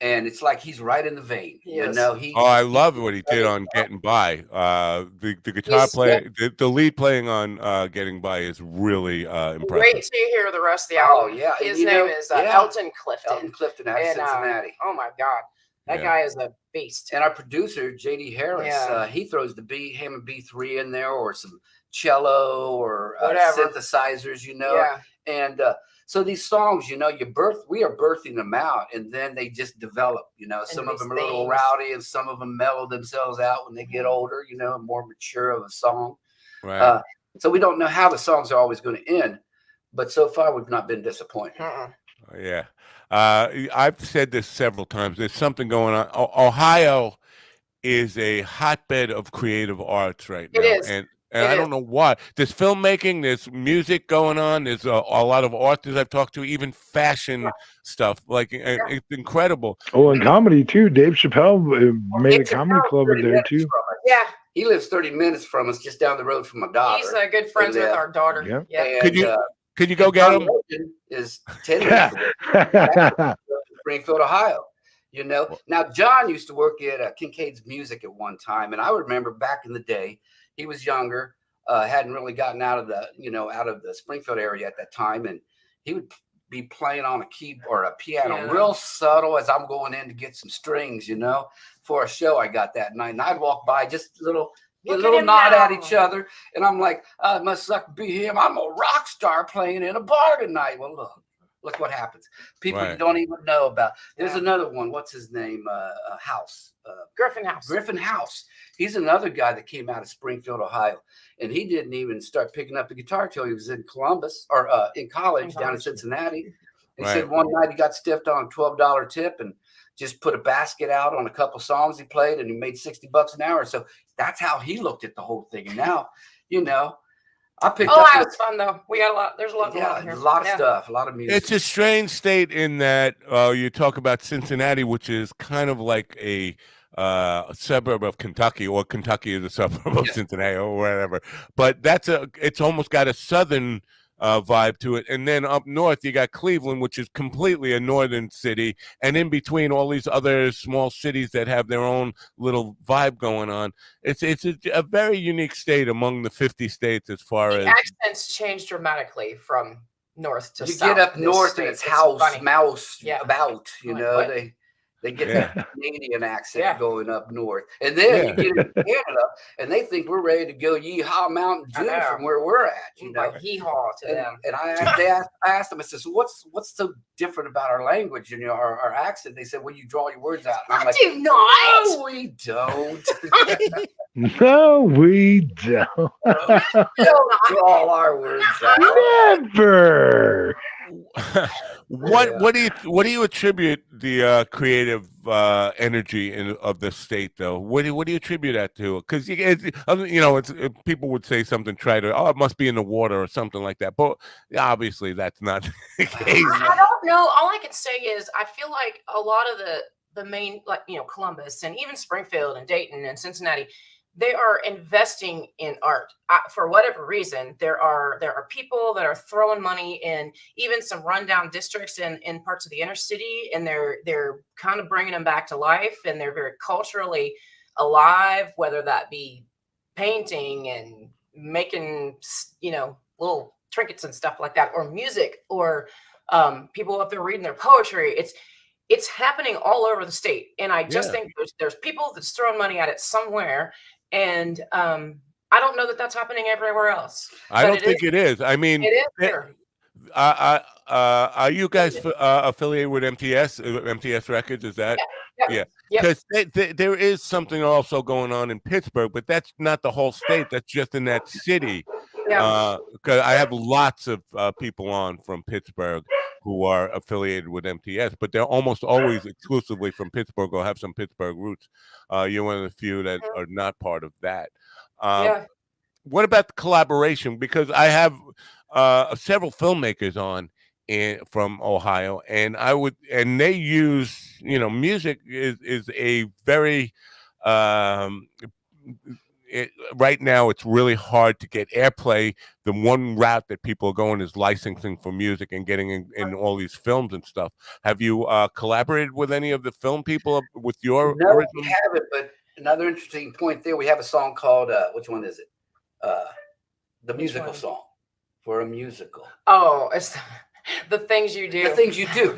and it's like he's right in the vein. Yes. I love what he did on Getting By. The guitar player, the lead playing on Getting By is really impressive. Wait till you hear the rest of the album. Oh yeah, his name is Elton Clifton. Elton Clifton out of Cincinnati. Oh my God, that guy is a beast. And our producer JD Harris, he throws the Hammond B3 in there, or some cello, or synthesizers, and. So these songs, we are birthing them out, and then they just develop. Some of them are a little rowdy, and some of them mellow themselves out when they get older. More mature of a song. Right. So we don't know how the songs are always going to end, but so far we've not been disappointed. Yeah, I've said this several times. There's something going on. Ohio is a hotbed of creative arts right now. It is. And I don't know why. There's filmmaking, there's music going on, there's a lot of authors I've talked to, even fashion stuff. It's incredible. Oh, and comedy too. Dave Chappelle made a comedy club in there too. Yeah. He lives 30 minutes from us, just down the road from my daughter. He's good friends with our daughter. Yeah. And, could you go get him? Is 10 minutes away. Springfield, Ohio. Now John used to work at Kincaid's Music at one time, and I remember back in the day. He was younger, hadn't really gotten out of the Springfield area at that time, and he would be playing on a keyboard or a piano, real subtle as I'm going in to get some strings, for a show I got that night. And I'd walk by, just a little nod at each other, and I'm like, it must suck to be him. I'm a rock star playing in a bar tonight. Well, look what happens. People you don't even know about. There's another one. What's his name? House. Griffin House. Griffin House. He's another guy that came out of Springfield, Ohio, and he didn't even start picking up the guitar till he was in Columbus or in college down in Cincinnati. He said one night he got stiffed on a $12 tip and just put a basket out on a couple songs he played, and he made $60 an hour. So that's how he looked at the whole thing. And now, I picked up. That was fun though. We got a lot. There's a lot going on here. A lot of stuff, a lot of music. It's a strange state in that you talk about Cincinnati, which is kind of like a suburb of Kentucky, or Kentucky is a suburb of Cincinnati, or whatever. But it's almost got a southern vibe to it. And then up north, you got Cleveland, which is completely a northern city, and in between all these other small cities that have their own little vibe going on. It's a very unique state among the 50 states as far as accents change dramatically from north to south. You get up north and it's house, mouse, about. They get that Canadian accent going up north. And then you get into Canada, and they think we're ready to go yeehaw Mountain Dew from where we're at. Like hee-haw to them. And I asked them, I said, so what's so different about our language and our accent? They said, well, you draw your words out. And I'm like, do not. No, we don't. No, we don't. We don't draw our words out. Never. What do you attribute the creative energy of the state, though? What do you attribute that to? Because people would say something, it must be in the water or something like that, but obviously that's not the case. I don't know. All I can say is I feel like a lot of the main, like, Columbus and even Springfield and Dayton and Cincinnati, they are investing in art. For whatever reason, there are people that are throwing money in even some rundown districts in parts of the inner city, and they're kind of bringing them back to life, and they're very culturally alive, whether that be painting and making little trinkets and stuff like that, or music, or people up there reading their poetry. It's happening all over the state, and I just think there's people that's throwing money at it somewhere. And I don't know that that's happening everywhere else. I don't think it is. I mean, it is here. Are you guys affiliated with MTS Records? Is that? Yeah. Because there is something also going on in Pittsburgh, but that's not the whole state. That's just in that city. Because I have lots of people on from Pittsburgh who are affiliated with MTS, but they're almost always exclusively from Pittsburgh or have some Pittsburgh roots. You're one of the few that are not part of that. What about the collaboration? Because I have several filmmakers on from Ohio, and they use, music is a very right now it's really hard to get airplay. The one route that people are going is licensing for music and getting in all these films and stuff. Have you collaborated with any of the film people with your No, original? we haven't, but another interesting point there, we have a song called which one is it? The musical song for a musical. Oh, it's the things you do. The things you do.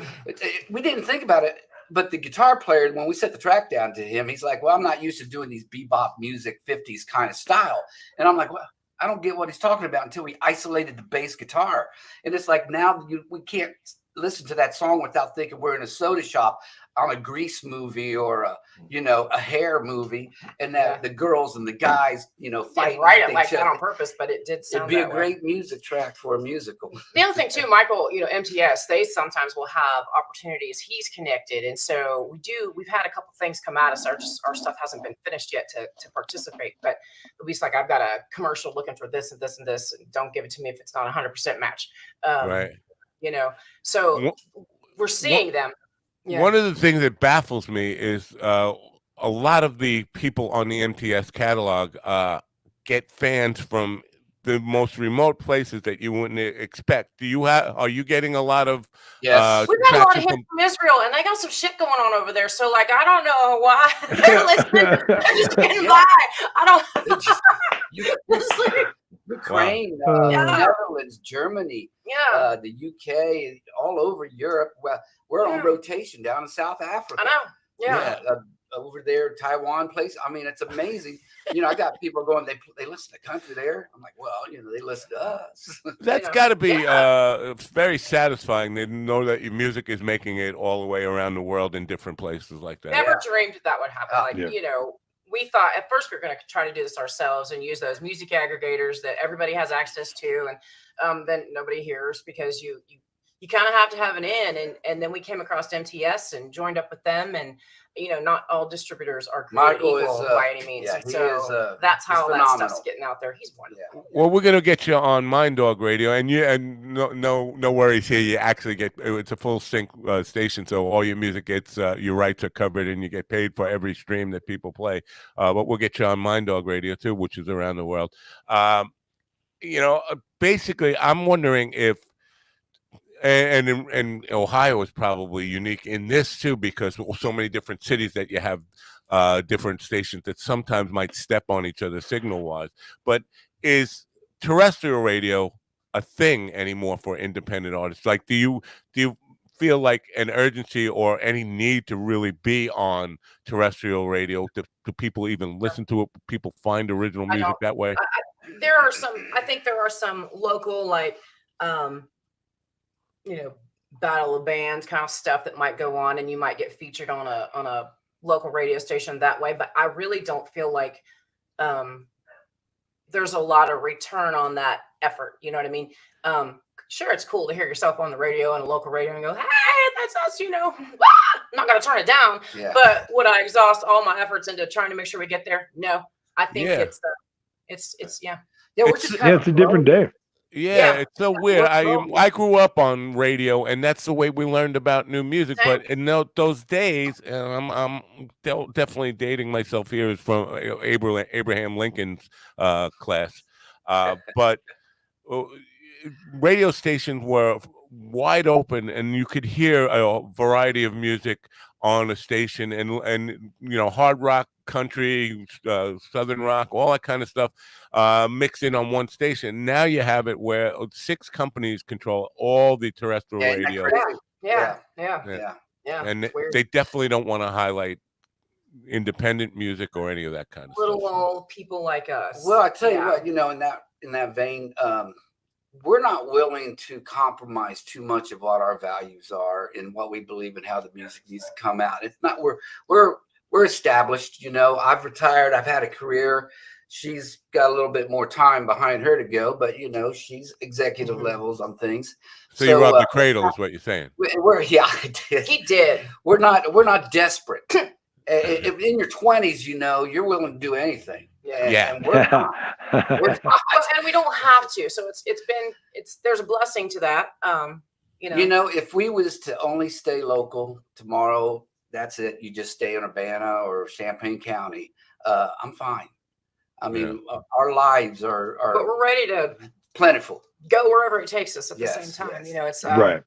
We didn't think about it, but the guitar player, when we set the track down to him, he's like, well, I'm not used to doing these bebop music 50s kind of style. And I'm like, well, I don't get what he's talking about until we isolated the bass guitar. And it's like, now we can't listen to that song without thinking we're in a soda shop on a Grease movie or a hair movie, and that the girls and the guys, fighting. Write it like that on purpose, but it did sound. It'd be a great music track for a musical. The other thing too, Michael, MTS, they sometimes will have opportunities. He's connected, and so we've had a couple things come at us. Our stuff hasn't been finished yet to participate, but at least like I've got a commercial looking for this and this and this. And don't give it to me if it's not 100% match. Right. So we're seeing them. Yeah. One of the things that baffles me is a lot of the people on the MTS catalog get fans from the most remote places that you wouldn't expect. Are you getting a lot of? Yes, we've got a lot of hits from Israel, and they got some shit going on over there. So, like, I don't know why they're listening. They're just getting by. I don't. Ukraine, Netherlands, Germany, the UK, all over Europe. Well, we're on rotation down in South Africa. I know. Yeah. Over there, Taiwan place. I mean, it's amazing. I got people going, they listen to country there. I'm like, well, they listen to us. That's got to be very satisfying. They know that your music is making it all the way around the world in different places like that. Never dreamed that would happen. We thought at first we were going to try to do this ourselves and use those music aggregators that everybody has access to, and then nobody hears because you kind of have to have an in. And then we came across MTS and joined up with them, and not all distributors are created equal by any means. Yeah, so that's how that stuff's getting out there. He's wonderful. Well, we're gonna get you on Mind Dog Radio, and no worries here. You actually it's a full sync station, so all your music gets your rights are covered, and you get paid for every stream that people play. But we'll get you on Mind Dog Radio too, which is around the world. Basically, I'm wondering if. And Ohio is probably unique in this too, because so many different cities that you have different stations that sometimes might step on each other signal wise. But is terrestrial radio a thing anymore for independent artists? Like, do you feel like an urgency or any need to really be on terrestrial radio? Do people even listen to it? People find original music that way? I think there are some local, like, battle of bands kind of stuff that might go on, and you might get featured on a local radio station that way. But I really don't feel like there's a lot of return on that effort. You know what I mean? Sure, it's cool to hear yourself on the radio and a local radio and go, hey, that's us, you know. I'm not going to turn it down. Yeah. But would I exhaust all my efforts into trying to make sure we get there? No. I think it's yeah. Yeah, it's a different day. Yeah, it's so weird. I grew up on radio, and that's the way we learned about new music. Same. But in those days, and I'm definitely dating myself here, is from Abraham Lincoln's class. But radio stations were wide open, and you could hear a variety of music on a station, and you know, hard rock, country, southern rock, all that kind of stuff mixed in on one station. Now you have it where 6 companies control all the terrestrial radio. Yeah. And they definitely don't want to highlight independent music or any of that kind of little stuff. old people like us. Well, I tell you what, you know, in that vein, we're not willing to compromise too much of what our values are and what we believe in, how the music needs to come out. It's not we're established, you know. I've retired. I've had a career. She's got a little bit more time behind her to go, but you know, she's executive levels on things. So you robbed the cradle, is what you're saying? I did. He did. We're not desperate. In your 20s, you know, you're willing to do anything. Yeah. And we're not. And we don't have to. So there's a blessing to that. You know, if we was to only stay local tomorrow, that's it. You just stay in Urbana or Champaign County. I'm fine. I mean, our lives are but we're ready to plentiful. Go wherever it takes us at the same time. You know, it's right.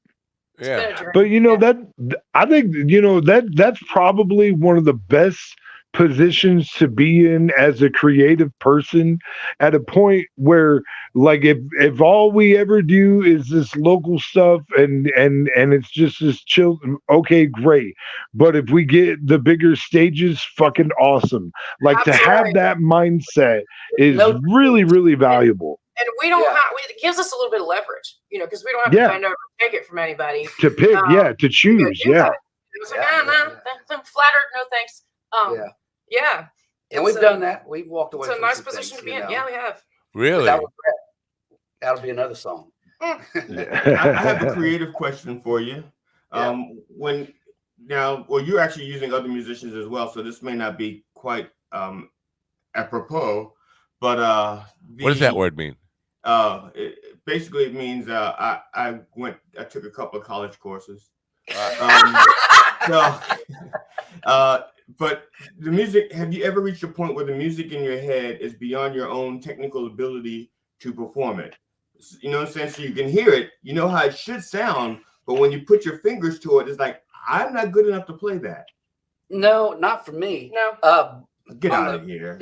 Yeah. But you know, I think, you know, that's probably one of the best positions to be in as a creative person, at a point where, like, if all we ever do is this local stuff and it's just this chill, okay, great. But if we get the bigger stages, fucking awesome. Like, Absolutely. to have that mindset is really, really valuable. And we don't have, it gives us a little bit of leverage, you know, because we don't have to bend over and take it from anybody. To pick, to choose, It's like, I'm flattered, no thanks. Yeah. And we've done that. We've walked away. It's a nice position to be in. Yeah, we have. Really? That'll be another song. I have a creative question for you. You're actually using other musicians as well, so this may not be quite apropos, but what does that word mean? Basically, it means I took a couple of college courses. But the music, have you ever reached a point where the music in your head is beyond your own technical ability to perform it? You know what I'm saying? So you can hear it, you know how it should sound, but when you put your fingers to it, it's like, I'm not good enough to play that. No, not for me. No. Get out of here.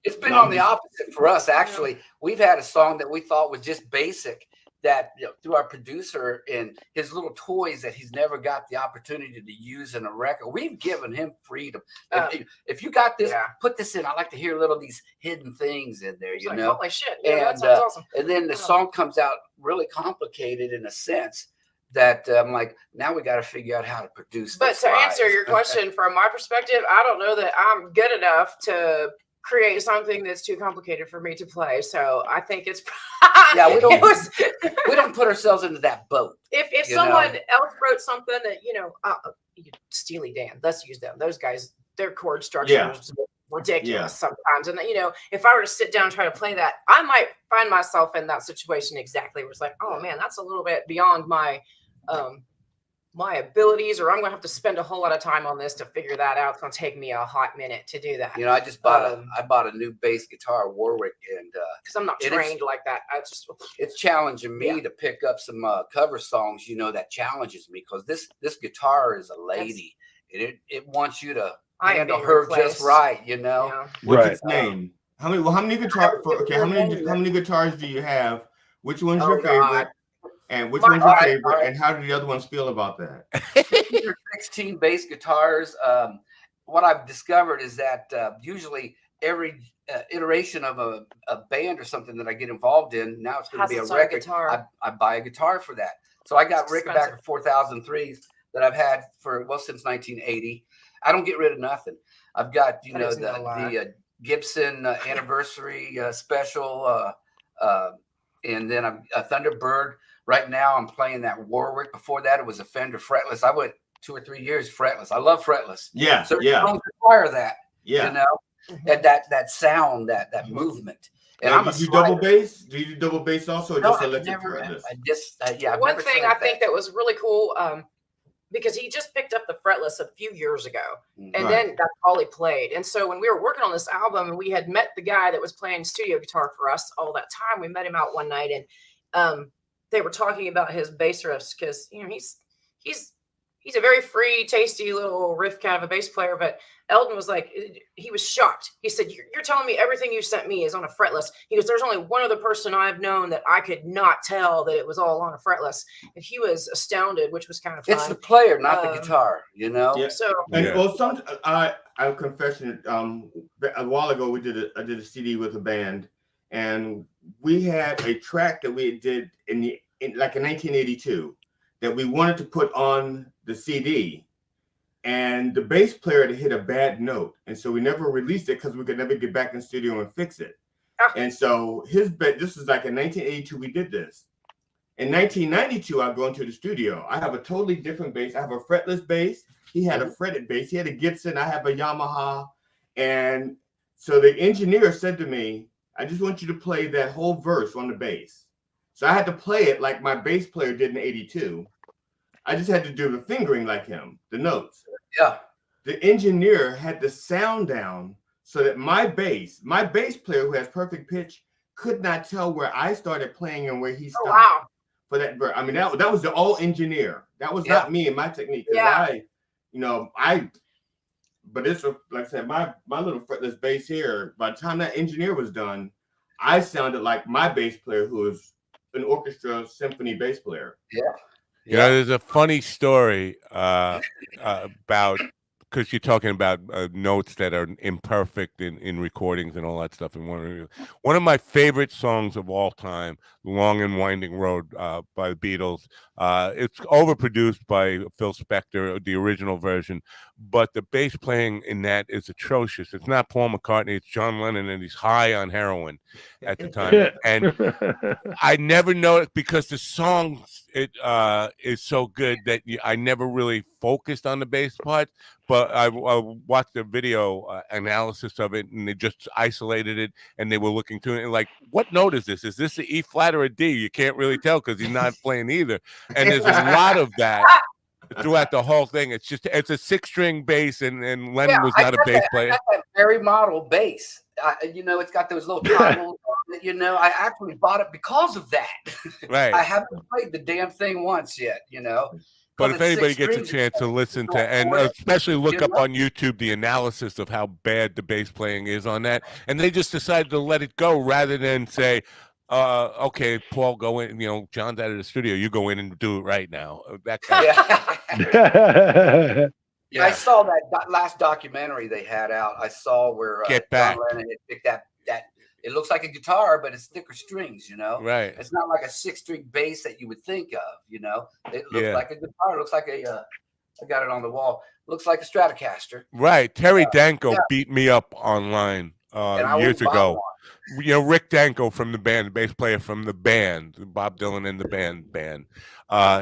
It's been on the opposite for us, actually. We've had a song that we thought was just basic, that, you know, through our producer and his little toys that he's never got the opportunity to use in a record, we've given him freedom. If you got this, put this in. I like to hear a little of these hidden things in there, you know. Holy shit. And, that sounds awesome. And then the song comes out really complicated in a sense that I'm like, now we got to figure out how to produce this. But to answer your question, from my perspective, I don't know that I'm good enough to create something that's too complicated for me to play. So I think it's we don't put ourselves into that boat. If someone else wrote something that, you know, Steely Dan, let's use them. Those guys, their chord structure is ridiculous sometimes. And, you know, if I were to sit down and try to play that, I might find myself in that situation exactly where it's like, oh man, that's a little bit beyond my abilities, or I'm gonna have to spend a whole lot of time on this to figure that out. It's gonna take me a hot minute to do that. You know, I just bought a new bass guitar, Warwick, and because I'm not trained like that, it's challenging me to pick up some cover songs, you know, that challenges me, because this guitar is a lady, and it wants you to handle her just right, you know. What's its name? How many guitars do you have? Which one's your favorite? And which one's your favorite? And how do the other ones feel about that? 16 bass guitars. What I've discovered is that usually every iteration of a band or something that I get involved in, now it's going to be a record. I buy a guitar for that. So I got Rickenbacker 4003s that I've had since 1980. I don't get rid of nothing. I've got, you know, the Gibson anniversary special, and then a Thunderbird. Right now, I'm playing that Warwick. Before that, it was a Fender fretless. I went 2 or 3 years fretless. I love fretless. Yeah, so yeah. Don't require that. Yeah. You know, that sound, that movement. And now, I'm do you do double bass? Do you do double bass also, or just electric fretless? One thing I think that was really cool, because he just picked up the fretless a few years ago, and then that's all he played. And so when we were working on this album, and we had met the guy that was playing studio guitar for us all that time, we met him out one night, and they were talking about his bass riffs, because he's a very free, tasty little riff kind of a bass player. But Eldon was like, he was shocked. He said, "You're telling me everything you sent me is on a fretless?" He goes, "There's only one other person I've known that I could not tell that it was all on a fretless." And he was astounded, which was kind of fun. It's the player, not the guitar, you know? Yeah. So, well, I'm confessing, a while ago, I did a CD with a band, and we had a track that we did in 1982 that we wanted to put on the CD, and the bass player had hit a bad note, and so we never released it because we could never get back in the studio and fix it. And so this is like in 1982 we did this. In 1992, I go into the studio. I have a totally different bass. I have a fretless bass. He had a fretted bass. He had a Gibson. I have a Yamaha. And so the engineer said to me, "I just want you to play that whole verse on the bass." So I had to play it like my bass player did in 82. I just had to do the fingering like him, the notes. Yeah. The engineer had the sound down so that my bass player, who has perfect pitch, could not tell where I started playing and where he stopped. Oh, wow. For that verse. I mean, that was the all engineer. That was not me and my technique. But it's like I said, my little fretless bass here, by the time that engineer was done, I sounded like my bass player, who was an orchestra symphony bass player. Yeah. You know, there's a funny story about, because you're talking about notes that are imperfect in recordings and all that stuff. And one of my favorite songs of all time, "Long and Winding Road" by the Beatles. It's overproduced by Phil Spector, the original version, but the bass playing in that is atrocious. It's not Paul McCartney, it's John Lennon, and he's high on heroin at the time. And I never noticed, because the song is so good that I never really focused on the bass part. But I watched the video analysis of it, and they just isolated it, and they were looking to it and like, what note is this? Is this an E flat or a D? You can't really tell because he's not playing either. And there's a lot of that throughout the whole thing. It's a 6-string bass, and Lennon was not a bass player. I got that very model bass. It's got those little toggles. I actually bought it because of that. Right. I haven't played the damn thing once yet. But if anybody gets a chance to listen to, and especially look up on YouTube the analysis of how bad the bass playing is on that, and they just decided to let it go rather than say, okay, Paul, go in, John's out of the studio, you go in and do it right now. That kind of Yeah. I saw that last documentary they had out. I saw where Get Back. John Lennon had picked that. It looks like a guitar, but it's thicker strings, Right. It's not like a 6-string bass that you would think of, It looks like a guitar. It looks like I got it on the wall. It looks like a Stratocaster. Right. Terry Danko beat me up online years ago. Rick Danko from the band, the bass player from the band, Bob Dylan and the band.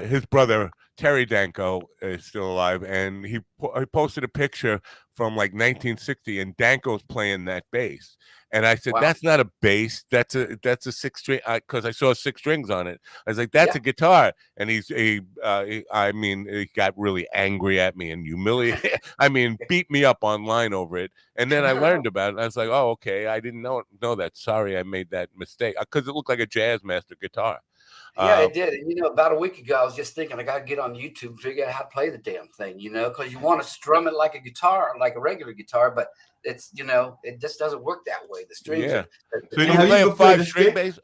His brother Terry Danko is still alive, and he posted a picture from like 1960, and Danko's playing that bass. And I said, "That's not a bass. That's a 6-string." Because I saw 6 strings on it. I was like, "That's a guitar." And he got really angry at me and humiliated. Beat me up online over it. And then I learned about it. I was like, "Oh, okay. I didn't know that. Sorry, I made that mistake." Because it looked like a Jazzmaster guitar. Yeah, it did. And, about a week ago, I was just thinking I got to get on YouTube and figure out how to play the damn thing, because you want to strum it like a guitar, like a regular guitar, but it's, it just doesn't work that way. The strings. Yeah. So you play a 5-string bass?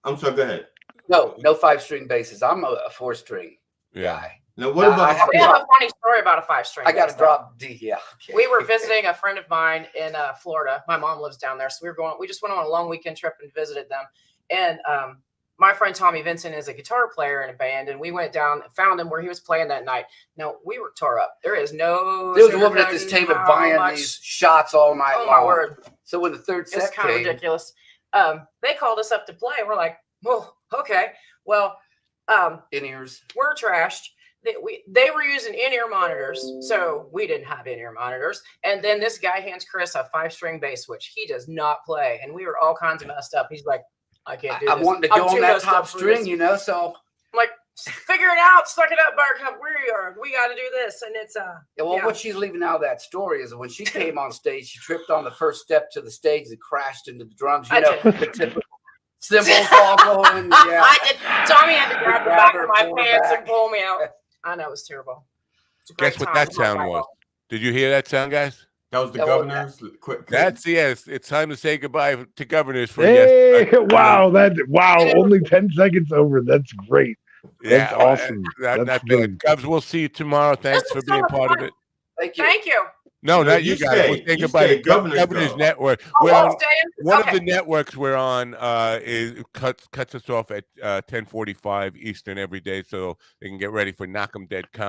I'm sorry, go ahead. No 5-string basses. I'm a 4-string guy. Now, what about? We have a funny story about a 5-string. I got to drop D. Yeah. Okay. We were visiting a friend of mine in Florida. My mom lives down there, so we just went on a long weekend trip and visited them. And my friend Tommy Vincent is a guitar player in a band, and we went down, found him where he was playing that night. Now we were tore up. There is no. There was a woman at this table buying these shots all night long. Oh my word! So when the third set it's kind of came, ridiculous. They called us up to play. We're like, well, okay, well, in-ears. We're trashed. They were using in-ear monitors, so we didn't have in-ear monitors. And then this guy hands Chris a 5-string bass, which he does not play, and we were all kinds of messed up. He's like, I can't do this. I wanted to go on that top string, you know, so I'm like, figure it out, suck it up, Buttercup. We got to do this, and it's what she's leaving out of that story is when she came on stage, she tripped on the first step to the stage and crashed into the drums. You know, the typical cymbals all going. Yeah, I did. Tommy had to grab the back of my pants and pull me out. I know, it was terrible. Guess what that sound was? Did you hear that sound, guys? That was the governor's. That's yes. It's time to say goodbye to governors for hey, wow, only 10 seconds over. That's great. That's awesome. That's good. Cubs, we'll see you tomorrow. Thanks for being part of it. Thank you. No, not you guys. We'll say goodbye to Governor's Network. We're on, one of the networks we're on is cuts us off at 10:45 Eastern every day, so they can get ready for Knock 'em Dead Comedy.